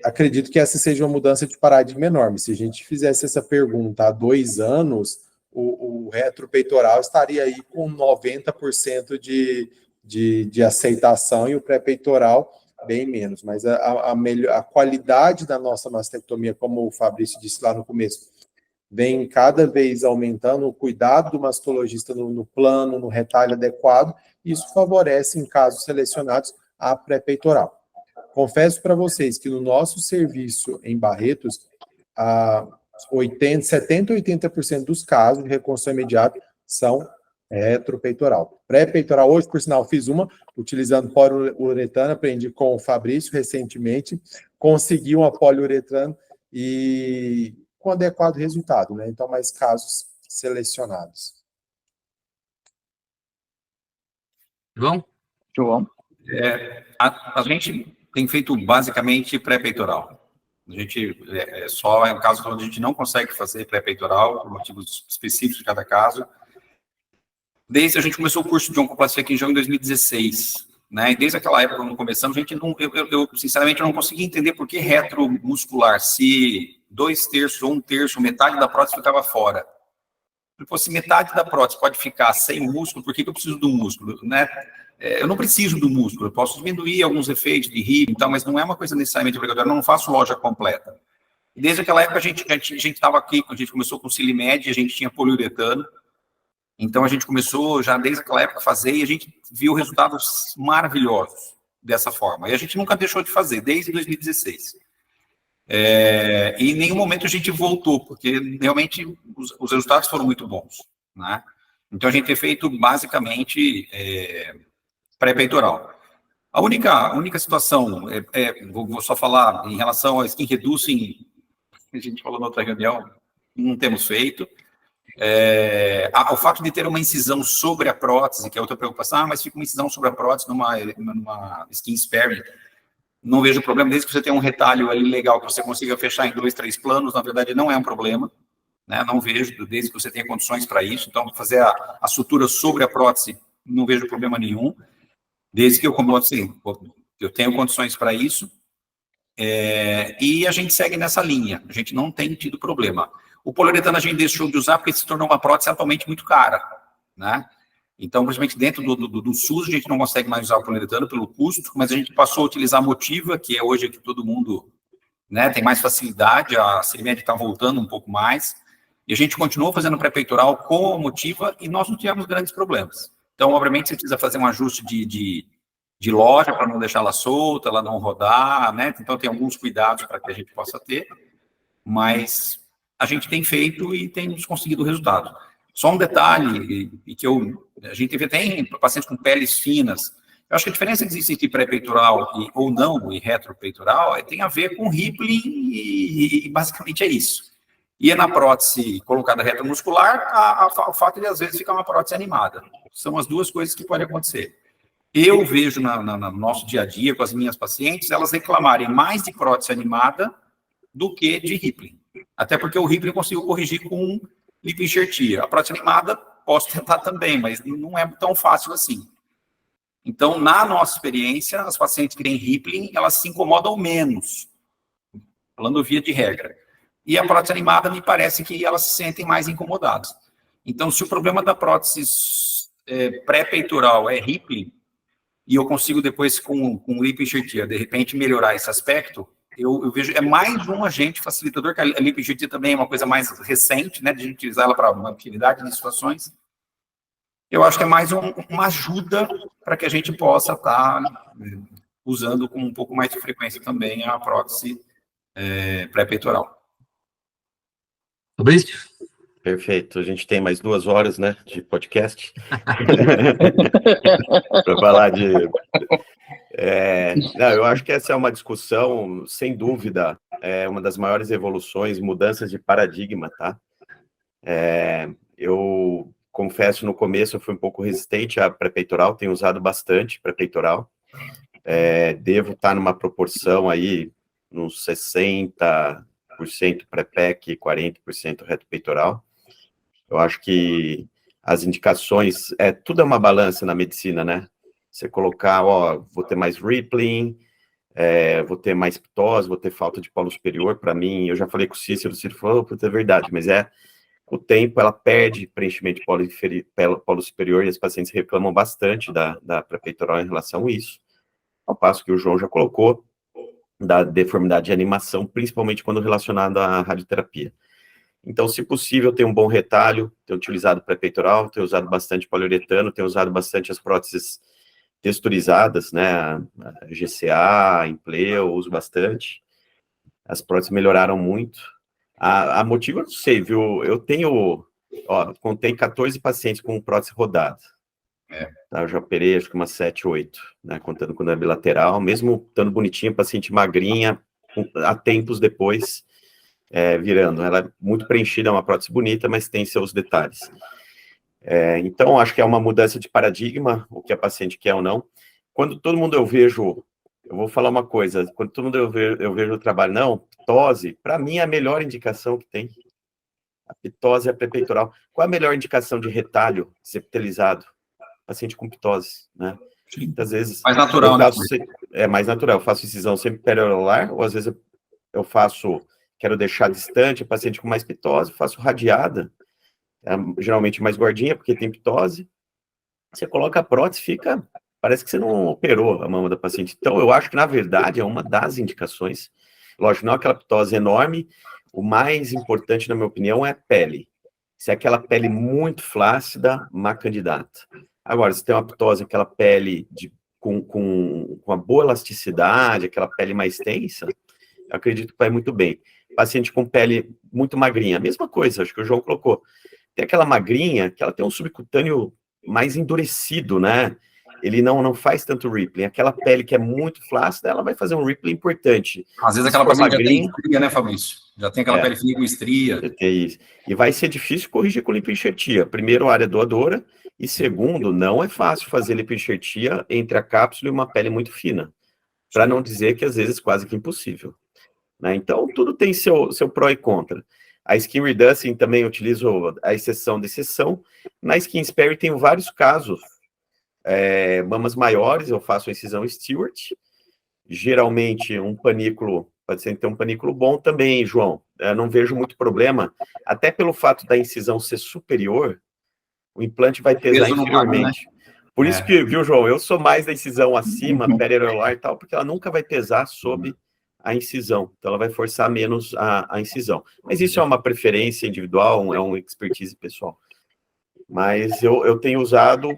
Speaker 5: Acredito que essa seja uma mudança de paradigma enorme. Se a gente fizesse essa pergunta há 2 anos, o retropeitoral estaria aí com 90% de aceitação e o pré-peitoral bem menos. Mas a qualidade da nossa mastectomia, como o Fabrício disse lá no começo, vem cada vez aumentando, o cuidado do mastologista no plano, no retalho adequado, e isso favorece, em casos selecionados, a pré-peitoral. Confesso para vocês que no nosso serviço em Barretos, 70% a 80% dos casos de reconstrução imediata são retropeitoral. Pré-peitoral, hoje, por sinal, fiz uma, utilizando poliuretano, aprendi com o Fabrício recentemente, consegui uma poliuretano e com adequado resultado, né? Então, mais casos selecionados.
Speaker 1: João?
Speaker 4: A gente tem feito basicamente pré-peitoral. A gente só é um caso onde a gente não consegue fazer pré-peitoral, por motivos específicos de cada caso. Desde que a gente começou o curso de oncoplastia aqui em 2016, né? E desde aquela época, quando começamos, a gente eu sinceramente não conseguia entender por que retromuscular, se 2/3 ou 1/3, metade da prótese ficava fora. Se metade da prótese pode ficar sem músculo, por que eu preciso do músculo, né? Eu não preciso do músculo, eu posso diminuir alguns efeitos de rio e tal, mas não é uma coisa necessariamente obrigatória, eu não faço loja completa. Desde aquela época, a gente estava aqui, a gente começou com silimed, a gente tinha poliuretano, então a gente começou já desde aquela época a fazer e a gente viu resultados maravilhosos dessa forma. E a gente nunca deixou de fazer, desde 2016. E em nenhum momento a gente voltou, porque realmente os resultados foram muito bons, né? Então a gente tem feito basicamente pré-peitoral. A única situação, vou só falar em relação ao skin reducing, a gente falou na outra reunião, não temos feito. O fato de ter uma incisão sobre a prótese, que é outra preocupação, mas fica uma incisão sobre a prótese numa skin sparing, não vejo problema, desde que você tenha um retalho ali legal, que você consiga fechar em 2, 3 planos, na verdade não é um problema, né? Não vejo, desde que você tenha condições para isso. Então, fazer a sutura sobre a prótese, não vejo problema nenhum, desde que eu tenho condições para isso, e a gente segue nessa linha, a gente não tem tido problema. O poliuretano a gente deixou de usar porque se tornou uma prótese atualmente muito cara, né? Então, principalmente dentro do SUS, a gente não consegue mais usar o poliuretano pelo custo, mas a gente passou a utilizar a Motiva, que é hoje que todo mundo, né, tem mais facilidade, a CIMED está voltando um pouco mais, e a gente continuou fazendo pré-peitoral com a Motiva e nós não tivemos grandes problemas. Então, obviamente, você precisa fazer um ajuste de loja para não deixar ela solta, ela não rodar, né? Então, tem alguns cuidados para que a gente possa ter, mas a gente tem feito e temos conseguido resultado. Só um detalhe, e que a gente tem pacientes com peles finas. Eu acho que a diferença que existe entre pré-peitoral ou não, e retropeitoral, tem a ver com Rippling e basicamente é isso. E na prótese colocada retromuscular, o fato de às vezes ficar uma prótese animada. São as duas coisas que podem acontecer. Eu vejo no nosso dia a dia com as minhas pacientes, elas reclamarem mais de prótese animada do que de Rippling. Até porque o Rippling eu consigo corrigir com lipoenxertia. A prótese animada posso tentar também, mas não é tão fácil assim. Então, na nossa experiência, as pacientes que têm Rippling, elas se incomodam menos, falando via de regra. E a prótese animada, me parece que elas se sentem mais incomodadas. Então, se o problema da prótese pré-peitoral é Rippling, e eu consigo depois, com lipoenxertia, de repente, melhorar esse aspecto, eu vejo, é mais um agente facilitador, que a lipoenxertia também é uma coisa mais recente, né, de a gente utilizar ela para uma infinidade de situações. Eu acho que é mais uma ajuda para que a gente possa estar usando com um pouco mais de frequência também a prótese pré-peitoral.
Speaker 1: Fabrício?
Speaker 3: Perfeito. A gente tem mais 2 horas, né, de podcast para falar de... não, eu acho que essa é uma discussão, sem dúvida, uma das maiores evoluções, mudanças de paradigma, tá? Eu confesso, no começo eu fui um pouco resistente a pré-peitoral, tenho usado bastante pré-peitoral, devo estar numa proporção aí, uns 60% pré-pec e 40% reto-peitoral. Eu acho que as indicações, tudo é uma balança na medicina, né? Você colocar, vou ter mais Rippling, vou ter mais ptose, vou ter falta de polo superior, para mim, eu já falei com o Cícero falou, é verdade, mas com o tempo ela perde preenchimento de polo superior e os pacientes reclamam bastante da pré-peitoral em relação a isso, ao passo que o João já colocou, da deformidade de animação, principalmente quando relacionado à radioterapia. Então, se possível, ter um bom retalho, ter utilizado pré-peitoral, ter usado bastante poliuretano, ter usado bastante as próteses texturizadas, né, a GCA, a Impleo, eu uso bastante. As próteses melhoraram muito. A Motiva, eu não sei, viu? Eu tenho, contei 14 pacientes com prótese rodada. Tá, eu já operei, acho que umas 7, 8, né, contando quando é bilateral, mesmo estando bonitinha, paciente magrinha, há tempos depois, virando. Ela é muito preenchida, é uma prótese bonita, mas tem seus detalhes. Então, acho que é uma mudança de paradigma, o que a paciente quer ou não. Quando todo mundo eu vou falar uma coisa, quando todo mundo eu vejo o trabalho, não, ptose, para mim é a melhor indicação que tem. A ptose é a pré-peitoral. Qual é a melhor indicação de retalho septalizado? Paciente com ptose, né? Muitas vezes...
Speaker 4: Mais natural, né?
Speaker 3: É mais natural, eu faço incisão sempre periolar, ou às vezes eu quero deixar distante, paciente com mais ptose, faço radiada, geralmente mais gordinha, porque tem ptose, você coloca a prótese, parece que você não operou a mama da paciente. Então, eu acho que, na verdade, é uma das indicações. Lógico, não é aquela ptose enorme, o mais importante, na minha opinião, é a pele. Se é aquela pele muito flácida, má candidata. Agora, se tem uma ptose, aquela pele com uma boa elasticidade, aquela pele mais tensa, eu acredito que vai muito bem. Paciente com pele muito magrinha, a mesma coisa, acho que o João colocou. Tem aquela magrinha, que ela tem um subcutâneo mais endurecido, né? Ele não faz tanto rippling. Aquela pele que é muito flácida, ela vai fazer um rippling importante.
Speaker 4: Às vezes aquela paciente já tem estria, né, Fabrício? Já tem aquela pele fina com estria.
Speaker 3: E vai ser difícil corrigir com lipoenxertia. Primeiro, área doadora, e segundo, não é fácil fazer lipoenxertia entre a cápsula e uma pele muito fina. Para não dizer que, às vezes, quase que impossível. Né? Então, tudo tem seu pró e contra. A Skin Reducing também utilizo a exceção da exceção. Na Skin Spare tem vários casos. Mamas maiores, eu faço a incisão Stewart. Geralmente, um panículo, pode ser ter um panículo bom também, João. Eu não vejo muito problema, até pelo fato da incisão ser superior, O implante vai pesar
Speaker 4: Peso não vale, né?
Speaker 3: inferiormente. Por isso que, viu, João, eu sou mais da incisão acima, periareolar e tal, porque ela nunca vai pesar sobre a incisão. Então, ela vai forçar menos a incisão. Mas isso é uma preferência individual, é um expertise pessoal. Mas eu tenho usado,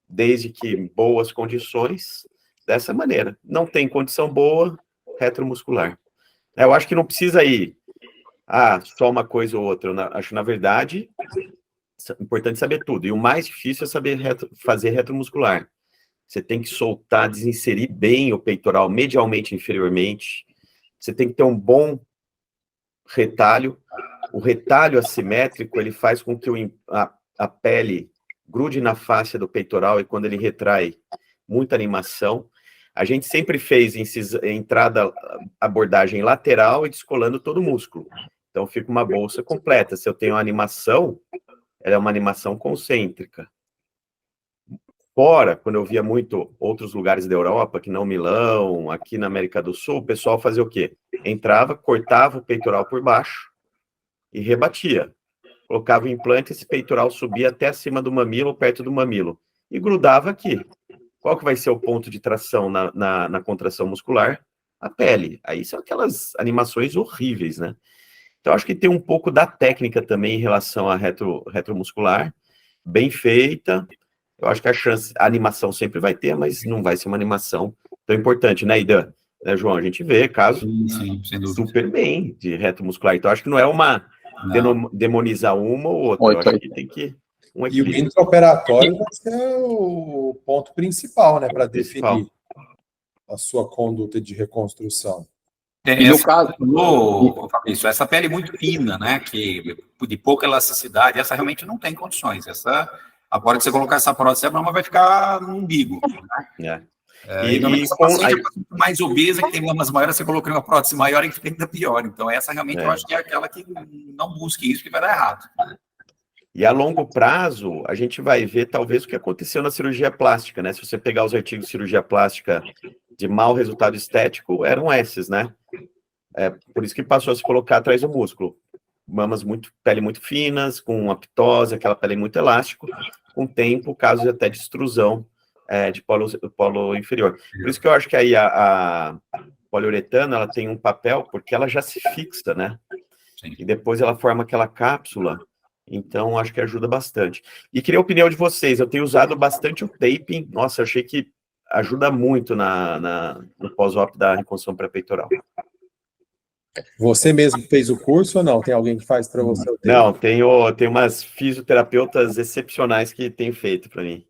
Speaker 3: desde que boas condições, dessa maneira. Não tem condição boa, retromuscular. Eu acho que não precisa ir, só uma coisa ou outra. Acho, na verdade, é importante saber tudo. E o mais difícil é saber fazer retromuscular. Você tem que soltar, desinserir bem o peitoral, medialmente e inferiormente. Você tem que ter um bom retalho. O retalho assimétrico, ele faz com que a pele grude na face do peitoral e quando ele retrai, muita animação. A gente sempre fez entrada, abordagem lateral e descolando todo o músculo. Então, fica uma bolsa completa. Se eu tenho uma animação, ela é uma animação concêntrica. Fora, quando eu via muito outros lugares da Europa, que não Milão, aqui na América do Sul, o pessoal fazia o quê? Entrava, cortava o peitoral por baixo e rebatia. Colocava o implante, esse peitoral subia até acima do mamilo, perto do mamilo, e grudava aqui. Qual que vai ser o ponto de tração na contração muscular? A pele. Aí são aquelas animações horríveis, né? Então, acho que tem um pouco da técnica também em relação à retromuscular, bem feita. Eu acho que a animação sempre vai ter, mas não vai ser uma animação tão importante, né, Idan? Né, João? A gente vê casos super bem de retromuscular. Então, acho que não é uma demonizar uma ou outra. Eu acho que tem que um equilíbrio.
Speaker 5: E o intraoperatório vai ser o ponto principal, né, para definir a sua conduta de reconstrução.
Speaker 4: E no caso, Fabrício, essa pele muito fina, né, que de pouca elasticidade, essa realmente não tem condições. Agora que você colocar essa prótese, a mama vai ficar no umbigo. Né? E essa paciente mais obesa, que tem mamas maiores, você colocou uma prótese maior e fica ainda pior. Então, essa realmente eu acho que é aquela que não busque isso, que vai dar errado. Né?
Speaker 3: E a longo prazo, a gente vai ver talvez o que aconteceu na cirurgia plástica, né? Se você pegar os artigos de cirurgia plástica de mau resultado estético, eram esses, né? Por isso que passou a se colocar atrás do músculo. Mamas pele muito finas, com aptose, aquela pele muito elástica, com o tempo, casos até de extrusão de polo inferior. Por isso que eu acho que aí a poliuretano, ela tem um papel, porque ela já se fixa, né? Sim. E depois ela forma aquela cápsula, então acho que ajuda bastante. E queria a opinião de vocês, eu tenho usado bastante o taping, nossa, achei que ajuda muito no pós-op da reconstrução pré-peitoral.
Speaker 5: Você mesmo fez o curso ou não? Tem alguém que faz para você?
Speaker 3: Não, tem umas fisioterapeutas excepcionais que têm feito para mim.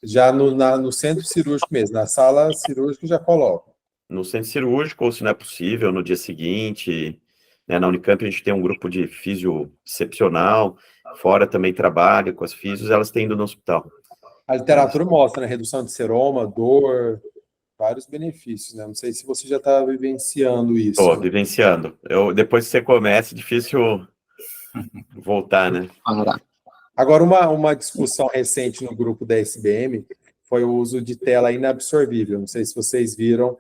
Speaker 5: Já no centro cirúrgico mesmo, na sala cirúrgica já coloca.
Speaker 3: No centro cirúrgico, ou se não é possível, no dia seguinte, né, na Unicamp a gente tem um grupo de físio excepcional, fora também trabalha com as físios, elas têm ido no hospital.
Speaker 5: A literatura mostra, né, redução de seroma, dor, vários benefícios, né? Não sei se você já está vivenciando isso.
Speaker 3: Estou vivenciando. Depois que você começa, é difícil voltar, né?
Speaker 5: Agora, uma discussão recente no grupo da SBM foi o uso de tela inabsorvível. Não sei se vocês viram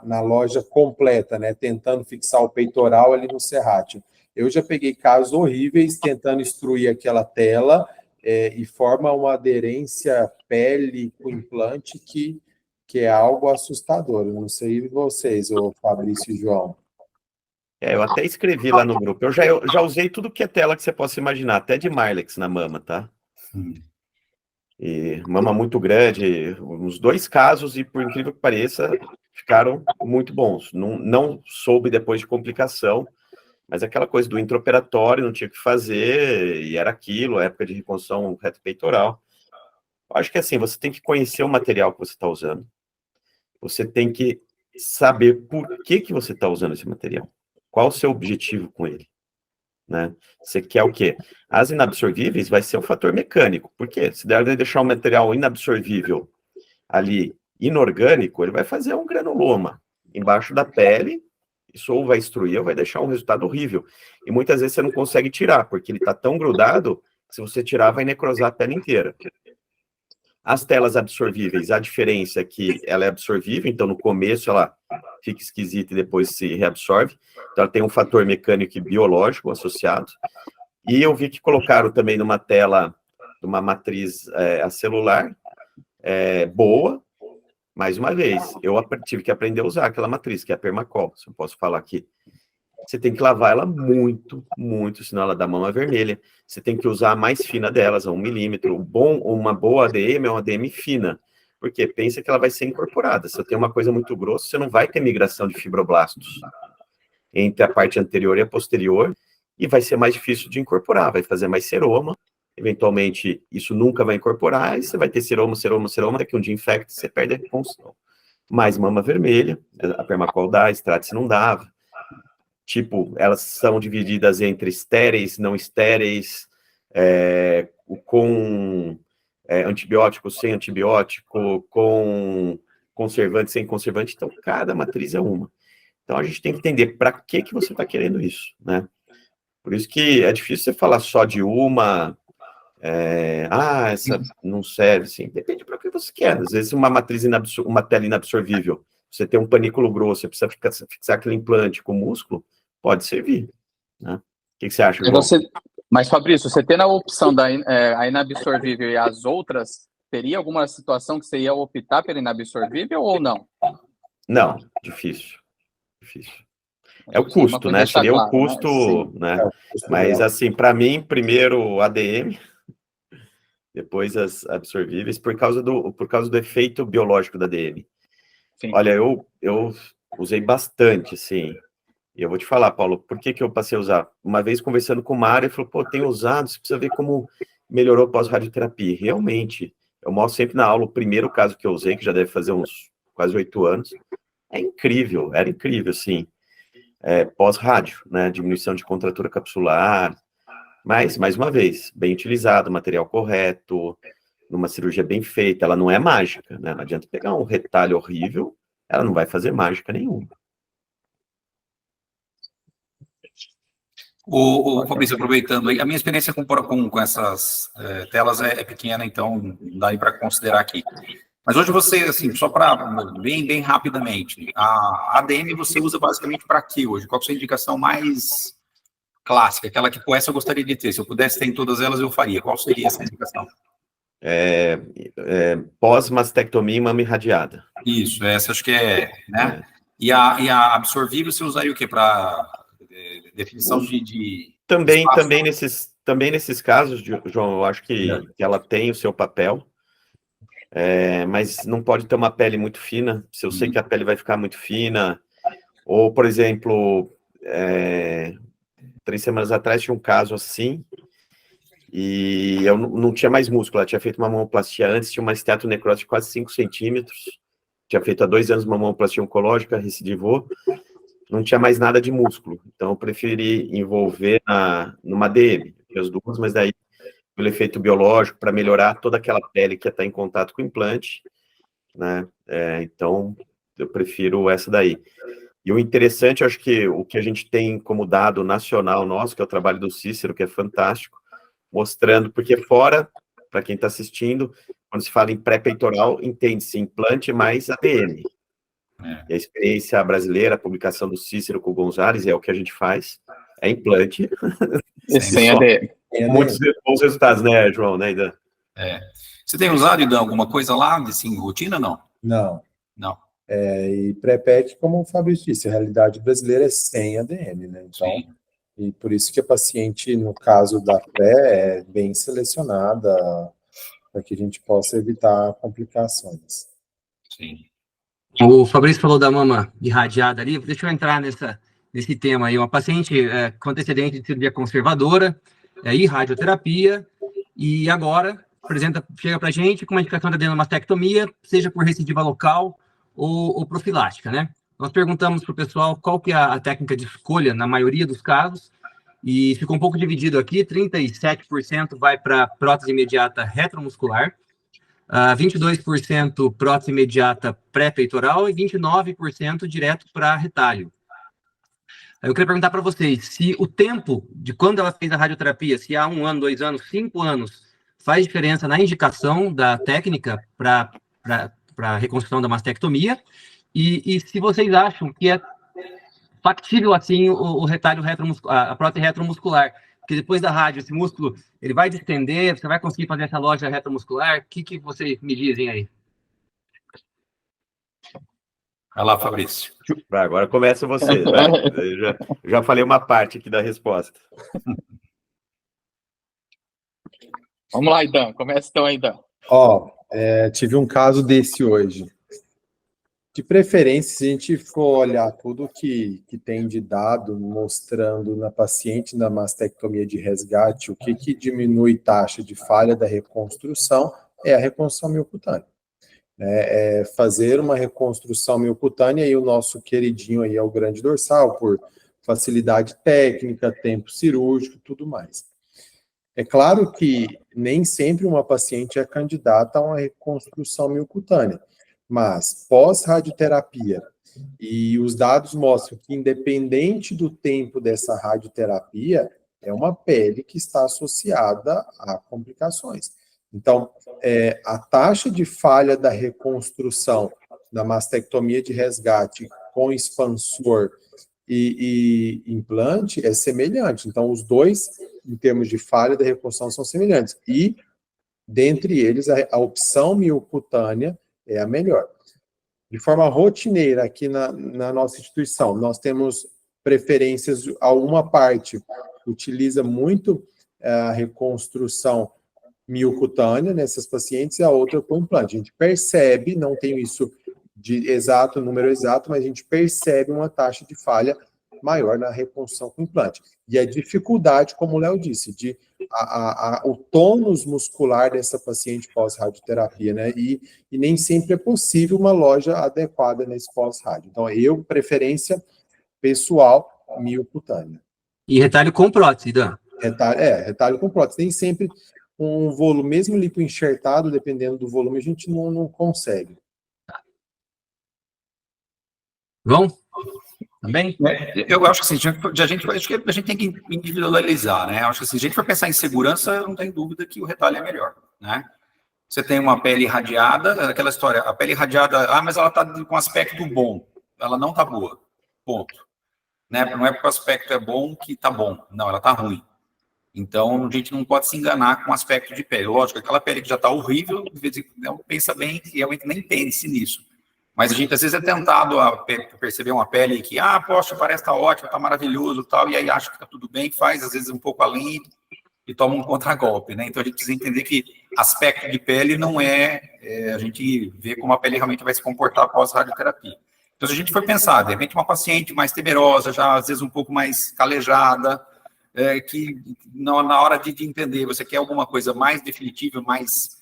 Speaker 5: na loja completa, né? Tentando fixar o peitoral ali no serrátil. Eu já peguei casos horríveis tentando instruir aquela tela e forma uma aderência pele com implante que é algo assustador. Eu não sei vocês, o Fabrício e João.
Speaker 3: Eu até escrevi lá no grupo. Eu já usei tudo que é tela que você possa imaginar, até de Marlex na mama, tá? E mama muito grande, uns 2 casos, e por incrível que pareça, ficaram muito bons. Não soube depois de complicação, mas aquela coisa do intraoperatório, não tinha o que fazer, e era aquilo, época de reconstrução reto-peitoral. Eu acho que assim, você tem que conhecer o material que você está usando. Você tem que saber por que você está usando esse material. Qual o seu objetivo com ele? Né? Você quer o quê? As inabsorvíveis vai ser um fator mecânico. Por quê? Se der deixar um material inabsorvível ali, inorgânico, ele vai fazer um granuloma embaixo da pele, isso ou vai extruir ou vai deixar um resultado horrível. E muitas vezes você não consegue tirar, porque ele está tão grudado, que se você tirar, vai necrosar a pele inteira. As telas absorvíveis, a diferença é que ela é absorvível, então no começo ela fica esquisita e depois se reabsorve. Então ela tem um fator mecânico e biológico associado. E eu vi que colocaram também numa tela uma matriz acelular boa. Mais uma vez, eu tive que aprender a usar aquela matriz, que é a Permacol, se eu posso falar aqui. Você tem que lavar ela muito, muito, senão ela dá mama vermelha. Você tem que usar a mais fina delas, a 1 milímetro. Uma boa ADM é uma ADM fina, porque pensa que ela vai ser incorporada. Se eu tenho uma coisa muito grossa, você não vai ter migração de fibroblastos entre a parte anterior e a posterior, e vai ser mais difícil de incorporar, vai fazer mais seroma. Eventualmente, isso nunca vai incorporar, e você vai ter seroma, daqui um dia infecta, você perde a reconstrução. Mais mama vermelha, a Permacol dá, a Stratis não dava. Tipo, elas são divididas entre estéreis, não estéreis, com antibiótico, sem antibiótico, com conservante, sem conservante. Então, cada matriz é uma. Então, a gente tem que entender para que você está querendo isso, né? Por isso que é difícil você falar só de uma... essa não serve, assim, depende para o que você quer. Às vezes uma tela inabsorvível, você tem um panículo grosso, você precisa fixar aquele implante com músculo, pode servir, né? O que você acha, João?
Speaker 2: Mas, Fabrício, você tendo a opção da a inabsorvível e as outras, teria alguma situação que você ia optar pela inabsorvível ou não?
Speaker 3: Não, difícil. É o custo, né? Seria claro, o custo, né? Mas, assim, para mim, primeiro ADM, depois as absorvíveis, por causa do efeito biológico da ADM. Sim. Olha, eu usei bastante, assim, e eu vou te falar, Paulo, por que eu passei a usar? Uma vez conversando com o Mário, ele falou, tenho usado, você precisa ver como melhorou pós-radioterapia. Realmente, eu mostro sempre na aula o primeiro caso que eu usei, que já deve fazer uns quase 8 anos, era incrível, assim, pós-rádio, né, diminuição de contratura capsular, mas, mais uma vez, bem utilizado, material correto, numa cirurgia bem feita, ela não é mágica, né? Não adianta pegar um retalho horrível, ela não vai fazer mágica nenhuma.
Speaker 4: Fabrício, aproveitando aí, a minha experiência com essas telas é pequena, então não dá para considerar aqui. Mas hoje você, assim, só para bem rapidamente, a ADM você usa basicamente para quê hoje? Qual é a sua indicação mais clássica, aquela que, essa eu gostaria de ter, se eu pudesse ter em todas elas, eu faria. Qual seria essa indicação?
Speaker 3: Pós-mastectomia e mama irradiada.
Speaker 4: Isso, essa acho que né? E a absorvível você usaria o quê? Para definição de
Speaker 3: também nesses casos, João, eu acho que ela tem o seu papel, mas não pode ter uma pele muito fina. Se eu sei que a pele vai ficar muito fina, ou, por exemplo, 3 semanas atrás tinha um caso assim, e eu não tinha mais músculo, ela tinha feito uma mamoplastia antes, tinha uma esteatonecrose de quase 5 centímetros, tinha feito há 2 anos uma mamoplastia oncológica, recidivou, não tinha mais nada de músculo, então eu preferi envolver numa ADM, as duas, mas daí pelo efeito biológico, para melhorar toda aquela pele que está em contato com o implante, né, então eu prefiro essa daí. E o interessante, acho que o que a gente tem como dado nacional nosso, que é o trabalho do Cícero, que é fantástico, mostrando, porque fora, para quem está assistindo, quando se fala em pré-peitoral, entende-se implante mais ADM. E a experiência brasileira, a publicação do Cícero com o Gonzalez, é o que a gente faz, é implante.
Speaker 2: Sem ADM.
Speaker 3: Muitos bons resultados, né, João? Né, Idan?
Speaker 4: Você tem usado, Idan, alguma coisa lá, assim, rotina, não?
Speaker 5: Não.
Speaker 4: Não.
Speaker 5: E pré-PET, como o Fabrício disse, a realidade brasileira é sem ADM, né? Então, sim. E por isso que a paciente, no caso da pré, é bem selecionada para que a gente possa evitar complicações.
Speaker 4: Sim.
Speaker 1: O Fabrício falou da mama irradiada ali, deixa eu entrar nesse tema aí. Uma paciente com antecedente de cirurgia conservadora, e radioterapia, e agora chega para a gente com uma indicação de adenomastectomia, seja por recidiva local ou profilática, né? Nós perguntamos para o pessoal qual que é a técnica de escolha na maioria dos casos, e ficou um pouco dividido aqui, 37% vai para prótese imediata retromuscular, 22% prótese imediata pré-peitoral e 29% direto para retalho. Eu queria perguntar para vocês, se o tempo de quando ela fez a radioterapia, se há 1 ano, 2 anos, 5 anos, faz diferença na indicação da técnica para a reconstrução da mastectomia, e se vocês acham que é factível, assim, o retalho retromuscular, a prótese retromuscular, Porque depois da rádio, esse músculo, ele vai distender, você vai conseguir fazer essa loja retromuscular? O que vocês me dizem aí?
Speaker 4: Vai lá, Fabrício.
Speaker 3: Agora começa você, vai. Eu já falei uma parte aqui da resposta.
Speaker 2: Vamos lá, então. Começa então aí, Dan.
Speaker 5: Tive um caso desse hoje. De preferência, se a gente for olhar tudo que tem de dado mostrando na paciente na mastectomia de resgate, o que diminui taxa de falha da reconstrução é a reconstrução miocutânea. Fazer uma reconstrução miocutânea, e o nosso queridinho aí é o grande dorsal, por facilidade técnica, tempo cirúrgico, tudo mais. É claro que nem sempre uma paciente é candidata a uma reconstrução miocutânea, mas pós-radioterapia, e os dados mostram que, independente do tempo dessa radioterapia, é uma pele que está associada a complicações. Então, a taxa de falha da reconstrução da mastectomia de resgate com expansor e implante é semelhante. Então, os dois, em termos de falha da reconstrução, são semelhantes. E, dentre eles, a opção miocutânea é a melhor. De forma rotineira, aqui na nossa instituição, nós temos preferências, alguma parte utiliza muito a reconstrução miocutânea nessas pacientes, e a outra com implante. A gente percebe, não tenho isso de exato, número exato, mas a gente percebe uma taxa de falha maior na reconstrução com implante. E a dificuldade, como o Léo disse, o tônus muscular dessa paciente pós-radioterapia, né? E nem sempre é possível uma loja adequada nesse pós-rádio. Então, preferência pessoal, miocutânea.
Speaker 1: E retalho com prótese, Dan?
Speaker 5: Retalho com prótese. Nem sempre um volume, mesmo lipoenxertado, dependendo do volume, a gente não consegue.
Speaker 1: João? Também?
Speaker 4: Eu acho que assim, acho que a gente tem que individualizar, né? Acho que se a gente for pensar em segurança, não tem dúvida que o retalho é melhor, né? Você tem uma pele irradiada, aquela história, a pele irradiada, mas ela está com aspecto bom. Ela não está boa, ponto. Né? Não é porque o aspecto é bom que está bom, não, ela está ruim. Então, a gente não pode se enganar com o aspecto de pele. Lógico, aquela pele que já está horrível, de vez em quando, pensa bem e realmente nem pense nisso. Mas a gente, às vezes, é tentado a perceber uma pele que, poxa, parece estar ótimo, está maravilhoso, tal, e aí acha que está tudo bem, faz, às vezes, um pouco além e toma um contragolpe, né? Então, a gente precisa entender que aspecto de pele não a gente vê como a pele realmente vai se comportar após a radioterapia. Então, se a gente for pensar, de repente, uma paciente mais temerosa, já, às vezes, um pouco mais calejada, que na hora de entender, você quer alguma coisa mais definitiva, mais...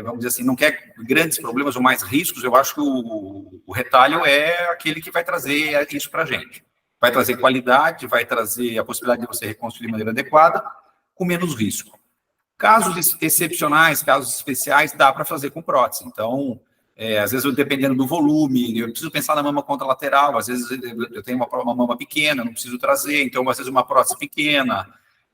Speaker 4: vamos dizer assim, não quer grandes problemas ou mais riscos, eu acho que o retalho é aquele que vai trazer isso para a gente. Vai trazer qualidade, vai trazer a possibilidade de você reconstruir de maneira adequada, com menos risco. Casos excepcionais, casos especiais, dá para fazer com prótese. Então, às vezes, dependendo do volume, eu preciso pensar na mama contralateral, às vezes eu tenho uma mama pequena, não preciso trazer, então, às vezes, uma prótese pequena.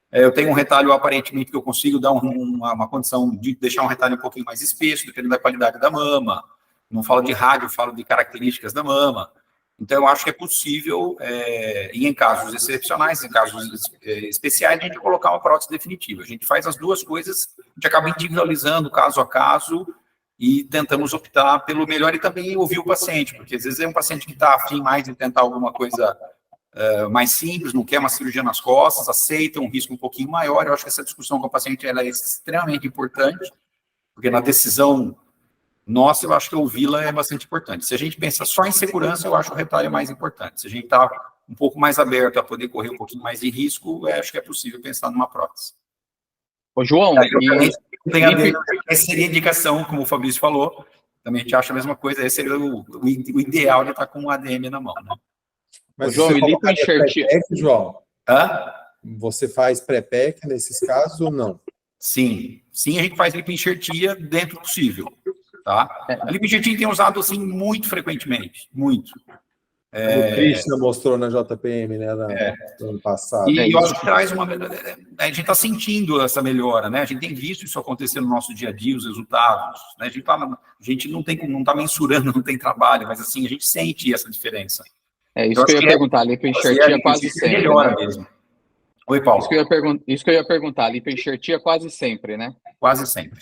Speaker 4: Eu tenho um retalho, aparentemente, que eu consigo dar uma condição de deixar um retalho um pouquinho mais espesso, dependendo da qualidade da mama. Não falo de rádio, eu falo de características da mama. Então, eu acho que é possível, e em casos excepcionais, em casos especiais, a gente colocar uma prótese definitiva. A gente faz as duas coisas, a gente acaba individualizando caso a caso e tentamos optar pelo melhor e também ouvir o paciente, porque às vezes é um paciente que está afim mais de tentar alguma coisa mais simples, não quer uma cirurgia nas costas, aceita um risco um pouquinho maior. Eu acho que essa discussão com o paciente ela é extremamente importante, porque na decisão nossa, eu acho que ouvi-la é bastante importante. Se a gente pensa só em segurança, eu acho o retalho mais importante. Se a gente está um pouco mais aberto a poder correr um pouquinho mais de risco, acho que é possível pensar numa prótese.
Speaker 2: Ô, João,
Speaker 4: essa seria a indicação, como o Fabrício falou, também a gente acha a mesma coisa, esse seria o ideal de estar com um ADM na mão, né?
Speaker 5: Mas
Speaker 2: João,
Speaker 5: você colocaria pré-PEC, João? Você faz pré-PEC nesses casos ou não?
Speaker 4: Sim, a gente faz lipoenxertia dentro do possível, tá? A lipoenxertia tem usado, assim, muito frequentemente, muito.
Speaker 5: O Krishna mostrou na JPM, né, no ano passado.
Speaker 4: E eu acho que traz a gente está sentindo essa melhora, né? A gente tem visto isso acontecer no nosso dia a dia, os resultados, né? A gente não está mensurando, não tem trabalho, mas, assim, a gente sente essa diferença.
Speaker 2: Isso que eu ia perguntar, a lipoenxertia quase sempre.
Speaker 4: Melhora mesmo. Oi, Paulo.
Speaker 2: Isso que eu ia perguntar, a lipoenxertia quase sempre, né?
Speaker 4: Quase sempre.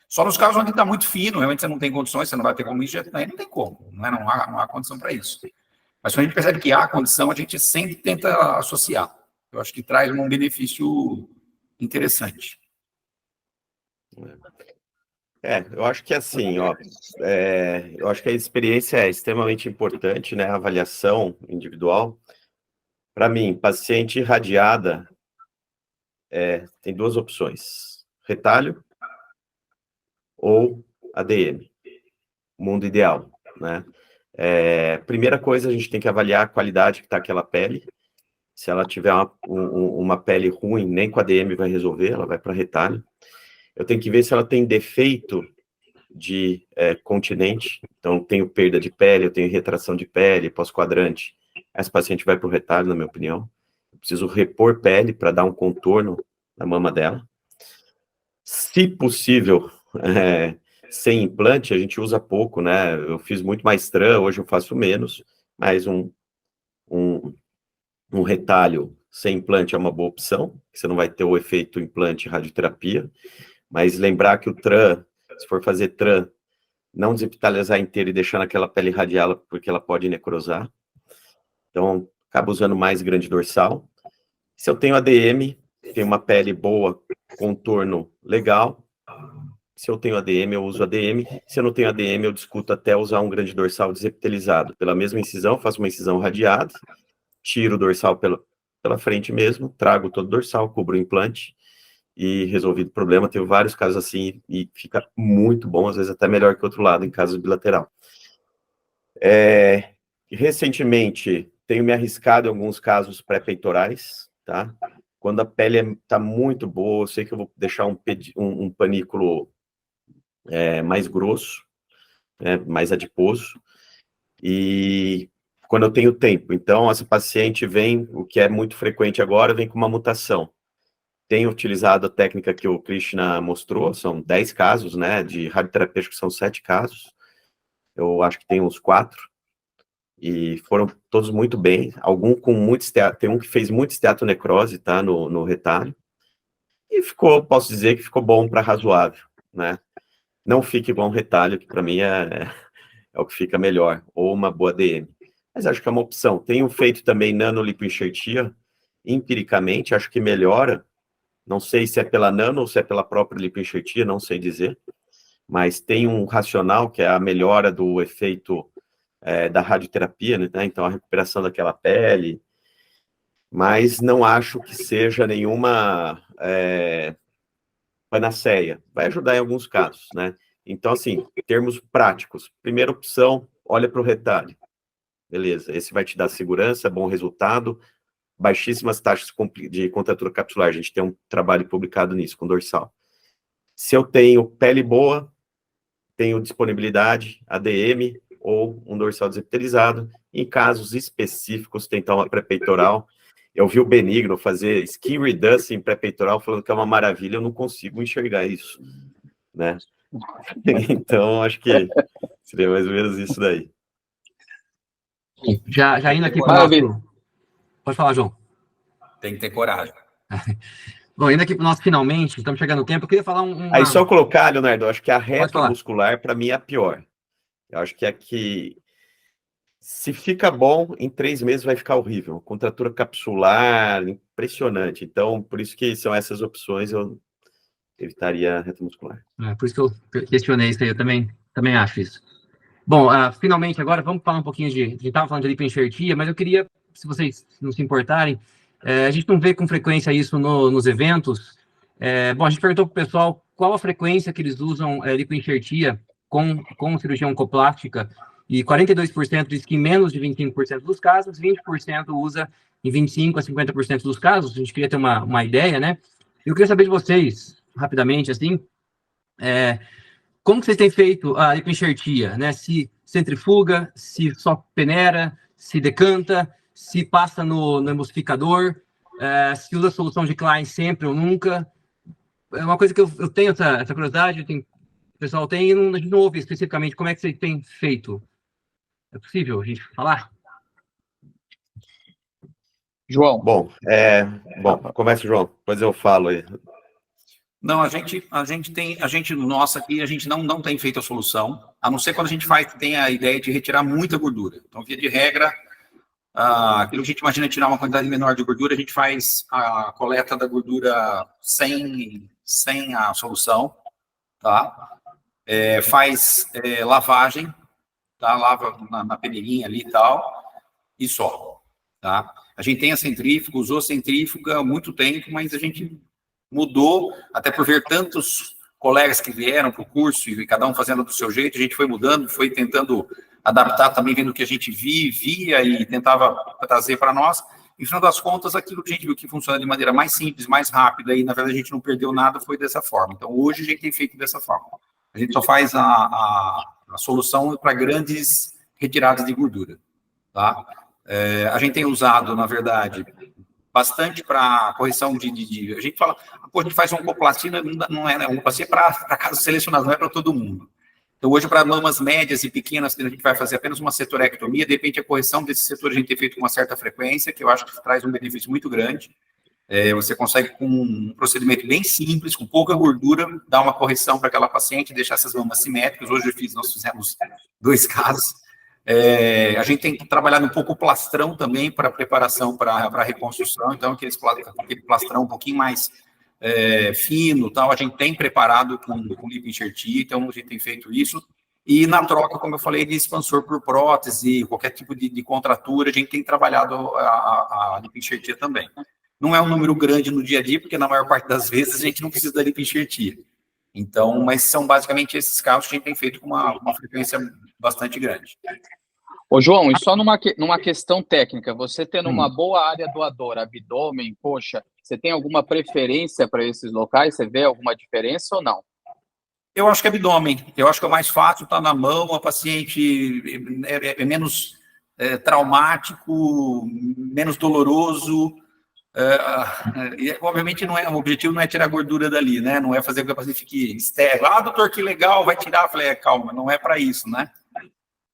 Speaker 4: Só nos casos onde está muito fino, realmente você não tem condições, você não vai ter como injetar, aí não tem como, né? Não há condição para isso. Mas quando a gente percebe que há condição, a gente sempre tenta associar. Eu acho que traz um benefício interessante.
Speaker 3: Eu acho que assim, ó, eu acho que a experiência é extremamente importante, né? A avaliação individual. Para mim, paciente irradiada, tem duas opções: retalho ou ADM, mundo ideal, né? Primeira coisa, a gente tem que avaliar a qualidade que está aquela pele. Se ela tiver uma pele ruim, nem com ADM vai resolver, ela vai para retalho. Eu tenho que ver se ela tem defeito de continente, então tenho perda de pele, eu tenho retração de pele, pós-quadrante. Essa paciente vai para o retalho, na minha opinião. Eu preciso repor pele para dar um contorno na mama dela. Se possível, sem implante, a gente usa pouco, né? Eu fiz muito mais TRAN, hoje eu faço menos, mas um retalho sem implante é uma boa opção, você não vai ter o efeito implante radioterapia, mas lembrar que o TRAN, se for fazer TRAN, não desepitalizar inteiro e deixar naquela pele irradiada, porque ela pode necrosar. Então, acaba usando mais grande dorsal. Se eu tenho ADM, tenho uma pele boa, contorno legal. Se eu tenho ADM, eu uso ADM. Se eu não tenho ADM, eu discuto até usar um grande dorsal desepitalizado. Pela mesma incisão, faço uma incisão radiada, tiro o dorsal pela frente mesmo, trago todo o dorsal, cubro o implante e resolvido o problema. Tenho vários casos assim e fica muito bom, às vezes até melhor que o outro lado, em casos bilateral. Recentemente, tenho me arriscado em alguns casos pré-peitorais, tá? Quando a pele está muito boa, eu sei que eu vou deixar um panículo mais grosso, né, mais adiposo, e quando eu tenho tempo. Então, essa paciente vem, o que é muito frequente agora, vem com uma mutação. Tenho utilizado a técnica que o Krishna mostrou, são 10 casos, né, de radioterapia, acho que são 7 casos, eu acho que tem uns 4, e foram todos muito bem, algum com muito esteato, tem um que fez muito esteatonecrose, tá, no retalho, e posso dizer que ficou bom para razoável, né, não fique igual um retalho, que para mim é o que fica melhor, ou uma boa DM, mas acho que é uma opção. Tenho feito também nanolipoenxertia, empiricamente, acho que melhora, não sei se é pela nano ou se é pela própria lipoenxertia, não sei dizer, mas tem um racional que é a melhora do efeito da radioterapia, né? Então a recuperação daquela pele, mas não acho que seja nenhuma panaceia. Vai ajudar em alguns casos, né? Então, assim, termos práticos. Primeira opção, olha para o retalho. Beleza, esse vai te dar segurança, bom resultado, baixíssimas taxas de contratura capsular. A gente tem um trabalho publicado nisso, com dorsal. Se eu tenho pele boa, tenho disponibilidade, ADM ou um dorsal desepitalizado. Em casos específicos, tentar uma pré-peitoral. Eu vi o Benigno fazer skin reducing pré-peitoral, falando que é uma maravilha, eu não consigo enxergar isso, né? Então, acho que seria mais ou menos isso daí.
Speaker 1: Já indo aqui para o nosso... Pode falar, João.
Speaker 4: Tem que ter coragem.
Speaker 1: Bom, indo aqui para o nosso finalmente, estamos chegando no tempo, eu queria falar
Speaker 3: Aí só colocar, Leonardo, eu acho que a retromuscular, para mim, é a pior. Eu acho que aqui, se fica bom, em 3 meses vai ficar horrível. Contratura capsular, impressionante. Então, por isso que são essas opções, eu evitaria a retromuscular.
Speaker 1: Por isso que eu questionei isso aí, eu também acho isso. Bom, finalmente agora vamos falar um pouquinho a gente estava falando de lipoenxertia, mas eu queria, se vocês não se importarem, a gente não vê com frequência isso nos eventos. Bom, a gente perguntou para o pessoal qual a frequência que eles usam lipoenxertia com cirurgia oncoplástica, e 42% diz que em menos de 25% dos casos, 20% usa em 25% a 50% dos casos. A gente queria ter uma ideia, né? Eu queria saber de vocês, rapidamente, assim, como que vocês têm feito a lipoenxertia, né? Se centrifuga, se só peneira, se decanta, se passa no emulsificador, se usa solução de Klein sempre ou nunca. É uma coisa que eu tenho essa curiosidade, o pessoal tem, e a gente não ouve especificamente como é que vocês têm feito. É possível a gente falar?
Speaker 2: João.
Speaker 3: Bom, começa, João, depois eu falo aí.
Speaker 4: Não, nós aqui, a gente não tem feito a solução, a não ser quando a gente tem a ideia de retirar muita gordura. Então, via de regra, aquilo que a gente imagina tirar uma quantidade menor de gordura, a gente faz a coleta da gordura sem a solução, tá? Faz lavagem, tá? Lava na peneirinha ali e tal, e só, tá? A gente tem a centrífuga, usou a centrífuga há muito tempo, mas a gente mudou, até por ver tantos colegas que vieram para o curso e cada um fazendo do seu jeito, a gente foi mudando, foi tentando adaptar também, vendo o que a gente via e tentava trazer para nós. E, no final das contas, aquilo que a gente viu que funciona de maneira mais simples, mais rápida, e, na verdade, a gente não perdeu nada, foi dessa forma. Então, hoje, a gente tem feito dessa forma. A gente só faz a solução para grandes retiradas de gordura, tá? A gente tem usado, na verdade, bastante para correção de... A gente fala, a gente faz oncoplastia, não é, né? Oncoplastia é para casos selecionados, não é para todo mundo. Então, hoje, para mamas médias e pequenas, a gente vai fazer apenas uma setorectomia, de repente, a correção desse setor a gente tem feito com uma certa frequência, que eu acho que traz um benefício muito grande. Você consegue, com um procedimento bem simples, com pouca gordura, dar uma correção para aquela paciente, deixar essas mamas simétricas. Hoje nós fizemos 2 casos. A gente tem trabalhado um pouco o plastrão também para preparação para a reconstrução, então aquele plastrão um pouquinho mais fino, tal, a gente tem preparado com lipoenxertia, então a gente tem feito isso, e na troca, como eu falei, de expansor por prótese, qualquer tipo de contratura, a gente tem trabalhado a lipoenxertia também. Não é um número grande no dia a dia, porque na maior parte das vezes a gente não precisa da lipoenxertia. Então, mas são basicamente esses casos que a gente tem feito com uma frequência bastante grande.
Speaker 2: Ô, João, e só numa questão técnica, você tendo uma boa área doadora, abdômen, coxa, você tem alguma preferência para esses locais? Você vê alguma diferença ou não?
Speaker 4: Eu acho que abdômen. Eu acho que é o mais fácil, está na mão, a paciente é menos traumático, menos doloroso. E, obviamente, o objetivo não é tirar a gordura dali, né? Não é fazer com que a paciente fique estéril. Doutor, que legal, vai tirar. Eu falei, calma, não é para isso, né?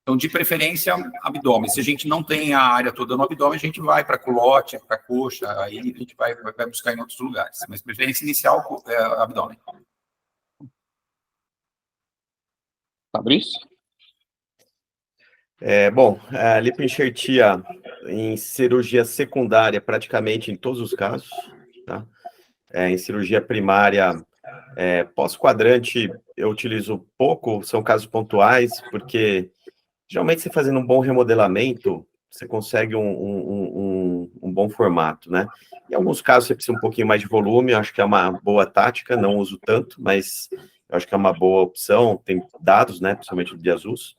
Speaker 4: Então, de preferência, abdômen. Se a gente não tem a área toda no abdômen, a gente vai para culote, para coxa, aí a gente vai buscar em outros lugares. Mas preferência inicial é abdômen.
Speaker 2: Fabrício?
Speaker 3: Bom, a lipoenxertia em cirurgia secundária, praticamente em todos os casos, tá? Em cirurgia primária, pós-quadrante, eu utilizo pouco, são casos pontuais, porque geralmente você fazendo um bom remodelamento, você consegue um bom formato, né? Em alguns casos você precisa um pouquinho mais de volume, eu acho que é uma boa tática, não uso tanto, mas eu acho que é uma boa opção, tem dados, né, principalmente de Jesus.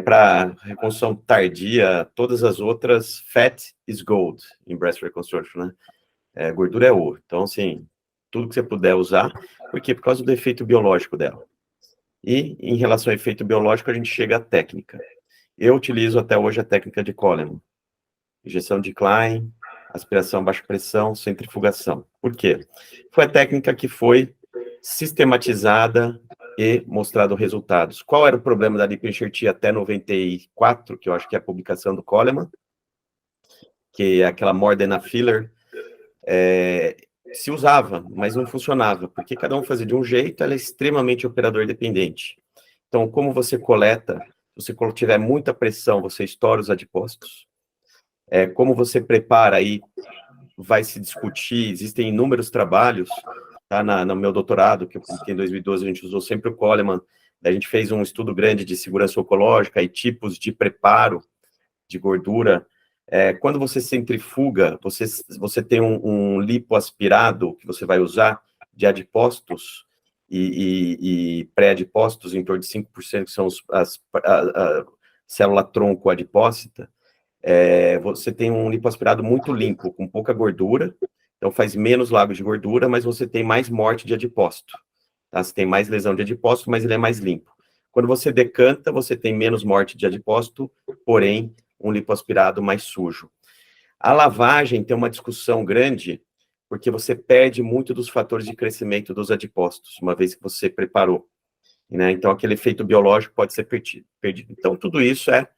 Speaker 3: Para reconstrução tardia, todas as outras, fat is gold em breast reconstruction, né? Gordura é ouro. Então, assim, tudo que você puder usar, por quê? Por causa do efeito biológico dela. E, em relação ao efeito biológico, a gente chega à técnica. Eu utilizo até hoje a técnica de Coleman. Injeção de Klein, aspiração a baixa pressão, centrifugação. Por quê? Foi a técnica que foi sistematizada e mostrado resultados. Qual era o problema da lipoenxertia até 94, que eu acho que é a publicação do Coleman, que é aquela Mordena filler, se usava, mas não funcionava, porque cada um fazia de um jeito, ela é extremamente operador dependente. Então, como você coleta, se você tiver muita pressão, você estoura os adipócitos. Como você prepara aí, vai se discutir, existem inúmeros trabalhos, tá, no meu doutorado, que eu publiquei em 2012, a gente usou sempre o Coleman, a gente fez um estudo grande de segurança oncológica e tipos de preparo de gordura. Quando você centrifuga, você tem um lipoaspirado que você vai usar de adipócitos e pré-adipócitos, em torno de 5%, que são a célula-tronco adipócita. Você tem um lipoaspirado muito limpo, com pouca gordura, então faz menos lagos de gordura, mas você tem mais morte de adipócito. Tá? Você tem mais lesão de adipócito, mas ele é mais limpo. Quando você decanta, você tem menos morte de adipócito, porém, um lipoaspirado mais sujo. A lavagem tem uma discussão grande, porque você perde muito dos fatores de crescimento dos adipócitos, uma vez que você preparou, né? Então, aquele efeito biológico pode ser perdido. Então, tudo isso é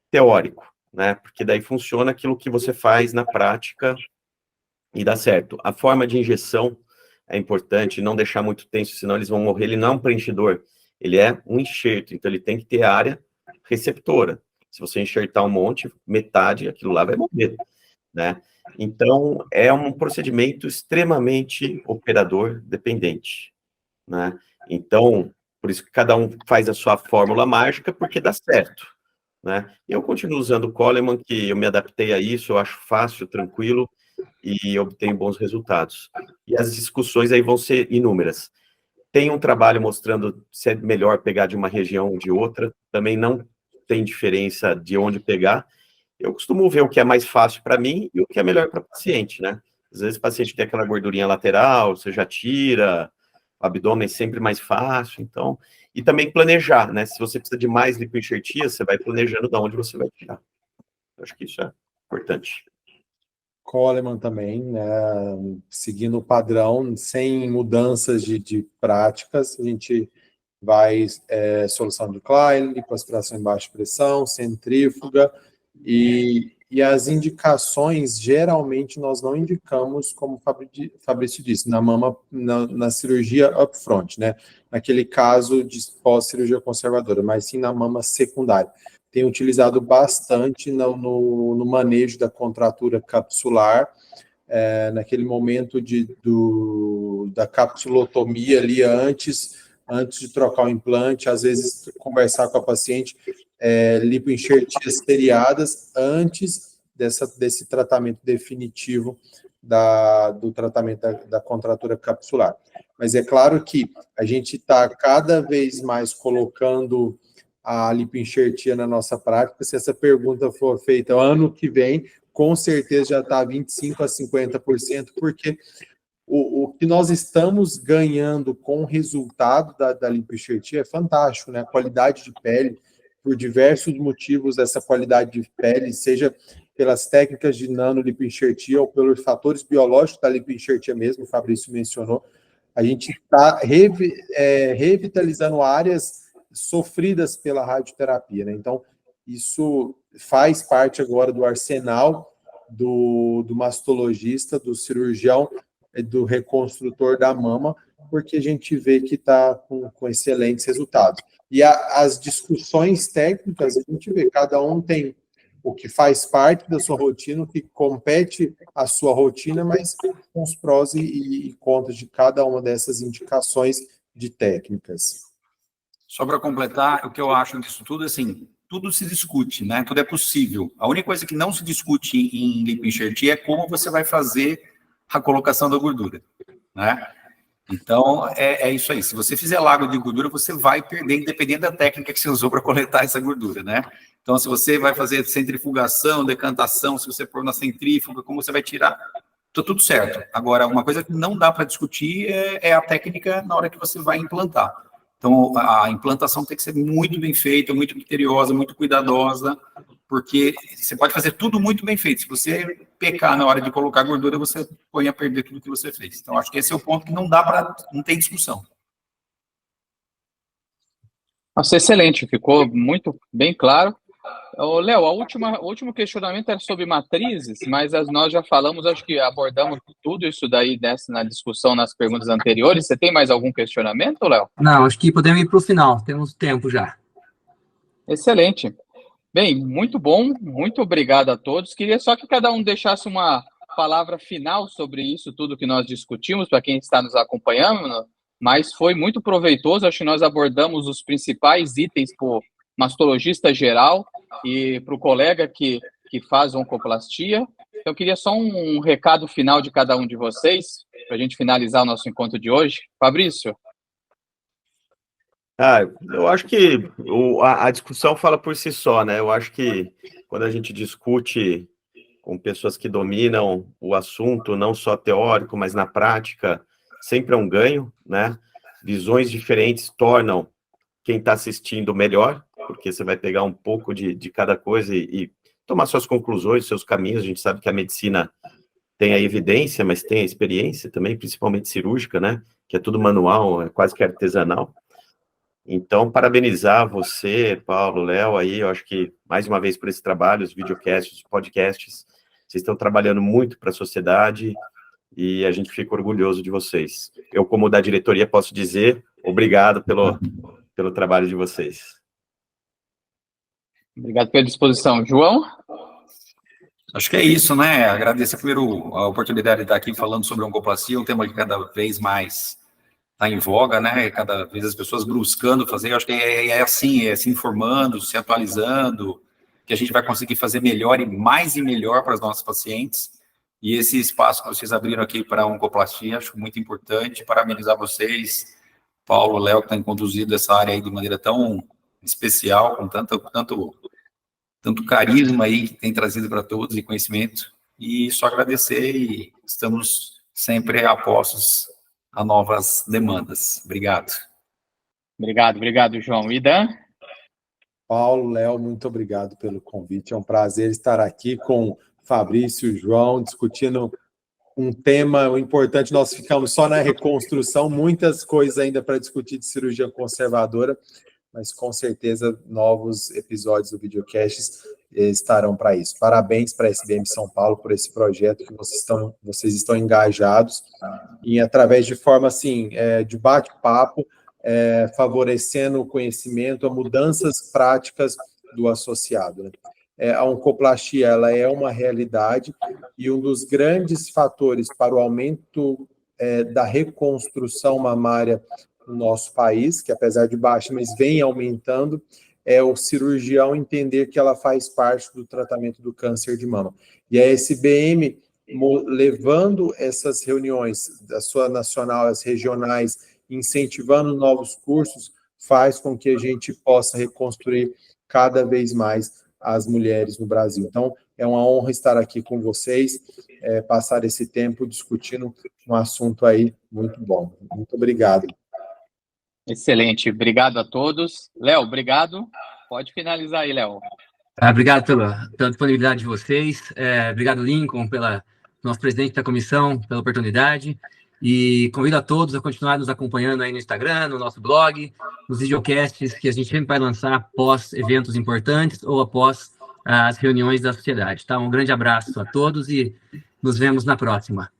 Speaker 3: teórico, né? Porque daí funciona aquilo que você faz na prática e dá certo. A forma de injeção é importante, não deixar muito tenso, senão eles vão morrer. Ele não é um preenchedor, ele é um enxerto, então ele tem que ter área receptora. Se você enxertar um monte, metade, aquilo lá vai morrer, né? Então, é um procedimento extremamente operador dependente, né? Então, por isso que cada um faz a sua fórmula mágica, porque dá certo, né? Eu continuo usando o Coleman, que eu me adaptei a isso, eu acho fácil, tranquilo, e obtenho bons resultados. E as discussões aí vão ser inúmeras. Tem um trabalho mostrando se é melhor pegar de uma região ou de outra, também não tem diferença de onde pegar. Eu costumo ver o que é mais fácil para mim e o que é melhor para o paciente, né? Às vezes o paciente tem aquela gordurinha lateral, você já tira, o abdômen é sempre mais fácil, então... E também planejar, né? Se você precisa de mais lipoenxertia, você vai planejando de onde você vai tirar. Eu acho que isso é importante.
Speaker 5: Coleman também, né, seguindo o padrão, sem mudanças de práticas, a gente vai solução de Klein, lipoaspiração em baixa pressão, centrífuga, e as indicações, geralmente, nós não indicamos, como o Fabrício disse, na mama, na cirurgia upfront, né, naquele caso de pós-cirurgia conservadora, mas sim na mama secundária. Tem utilizado bastante no manejo da contratura capsular, naquele momento da capsulotomia ali antes de trocar o implante, às vezes conversar com a paciente, lipoenxertias seriadas antes desse tratamento definitivo do tratamento da contratura capsular. Mas é claro que a gente está cada vez mais colocando a lipoenxertia na nossa prática. Se essa pergunta for feita ano que vem, com certeza já está 25% a 50%, porque o que nós estamos ganhando com o resultado da lipoenxertia é fantástico, né? A qualidade de pele, por diversos motivos, essa qualidade de pele, seja pelas técnicas de nanolipoenxertia ou pelos fatores biológicos da lipoenxertia mesmo, o Fabrício mencionou, a gente está revitalizando áreas sofridas pela radioterapia, né? Então, isso faz parte agora do arsenal do mastologista, do cirurgião, do reconstrutor da mama, porque a gente vê que está com excelentes resultados. E as discussões técnicas, a gente vê, cada um tem o que faz parte da sua rotina, o que compete à sua rotina, mas com os prós e contras de cada uma dessas indicações de técnicas.
Speaker 4: Só para completar, o que eu acho disso tudo, assim, tudo se discute, né? Tudo é possível. A única coisa que não se discute em lipoenxertia é como você vai fazer a colocação da gordura, né? Então, é isso aí. Se você fizer lago de gordura, você vai perder, independente da técnica que você usou para coletar essa gordura, né? Então, se você vai fazer centrifugação, decantação, se você pôr na centrífuga, como você vai tirar, tá tudo certo. Agora, uma coisa que não dá para discutir é a técnica na hora que você vai implantar. Então, a implantação tem que ser muito bem feita, muito criteriosa, muito cuidadosa, porque você pode fazer tudo muito bem feito. Se você pecar na hora de colocar gordura, você põe a perder tudo que você fez. Então, acho que esse é o ponto que não tem discussão.
Speaker 2: Nossa, excelente, ficou muito bem claro. Léo, o último questionamento era sobre matrizes, mas nós já falamos, acho que abordamos tudo isso daí na discussão, nas perguntas anteriores. Você tem mais algum questionamento, Léo?
Speaker 1: Não, acho que podemos ir para o final, temos tempo já.
Speaker 2: Excelente. Bem, muito bom, muito obrigado a todos. Queria só que cada um deixasse uma palavra final sobre isso tudo que nós discutimos, para quem está nos acompanhando, mas foi muito proveitoso. Acho que nós abordamos os principais itens para o mastologista geral e para o colega que faz oncoplastia. Então, eu queria só um recado final de cada um de vocês, para a gente finalizar o nosso encontro de hoje. Fabrício?
Speaker 3: Eu acho que a discussão fala por si só, né? Eu acho que quando a gente discute com pessoas que dominam o assunto, não só teórico, mas na prática, sempre é um ganho, né? Visões diferentes tornam quem está assistindo melhor, porque você vai pegar um pouco de cada coisa e tomar suas conclusões, seus caminhos. A gente sabe que a medicina tem a evidência, mas tem a experiência também, principalmente cirúrgica, né? Que é tudo manual, é quase que artesanal. Então, parabenizar você, Paulo, Léo, aí, eu acho que, mais uma vez, por esse trabalho, os videocasts, os podcasts, vocês estão trabalhando muito para a sociedade e a gente fica orgulhoso de vocês. Eu, como da diretoria, posso dizer obrigado pelo trabalho de vocês.
Speaker 2: Obrigado pela disposição. João?
Speaker 4: Acho que é isso, né? Agradecer primeiro a oportunidade de estar aqui falando sobre oncoplastia, um tema que cada vez mais está em voga, né? Cada vez as pessoas buscando fazer. Eu acho que é assim, se informando, se atualizando, que a gente vai conseguir fazer melhor e melhor para os nossos pacientes. E esse espaço que vocês abriram aqui para a oncoplastia, acho muito importante. Parabenizar vocês, Paulo, Léo, que têm conduzido essa área aí de maneira tão especial, com tanto carisma aí que tem trazido para todos e conhecimento. E só agradecer e estamos sempre apostos a novas demandas. Obrigado.
Speaker 2: Obrigado, João. E Dan?
Speaker 5: Paulo, Léo, muito obrigado pelo convite. É um prazer estar aqui com Fabrício e João, discutindo um tema importante. Nós ficamos só na reconstrução, muitas coisas ainda para discutir de cirurgia conservadora, mas com certeza novos episódios do videocast estarão para isso. Parabéns para a SBM São Paulo por esse projeto que vocês estão engajados e através de forma assim, de bate-papo, favorecendo o conhecimento, a mudanças práticas do associado, né? A oncoplastia, ela é uma realidade e um dos grandes fatores para o aumento da reconstrução mamária no nosso país, que apesar de baixa, mas vem aumentando, é o cirurgião entender que ela faz parte do tratamento do câncer de mama. E a SBM, levando essas reuniões da sua nacional, as regionais, incentivando novos cursos, faz com que a gente possa reconstruir cada vez mais as mulheres no Brasil. Então, é uma honra estar aqui com vocês, passar esse tempo discutindo um assunto aí muito bom. Muito obrigado.
Speaker 2: Excelente. Obrigado a todos. Léo, obrigado. Pode finalizar aí, Léo.
Speaker 1: Obrigado pela disponibilidade de vocês. Obrigado, Lincoln, nosso presidente da comissão, pela oportunidade. E convido a todos a continuar nos acompanhando aí no Instagram, no nosso blog, nos videocasts que a gente sempre vai lançar após eventos importantes ou após as reuniões da sociedade. Tá? Um grande abraço a todos e nos vemos na próxima.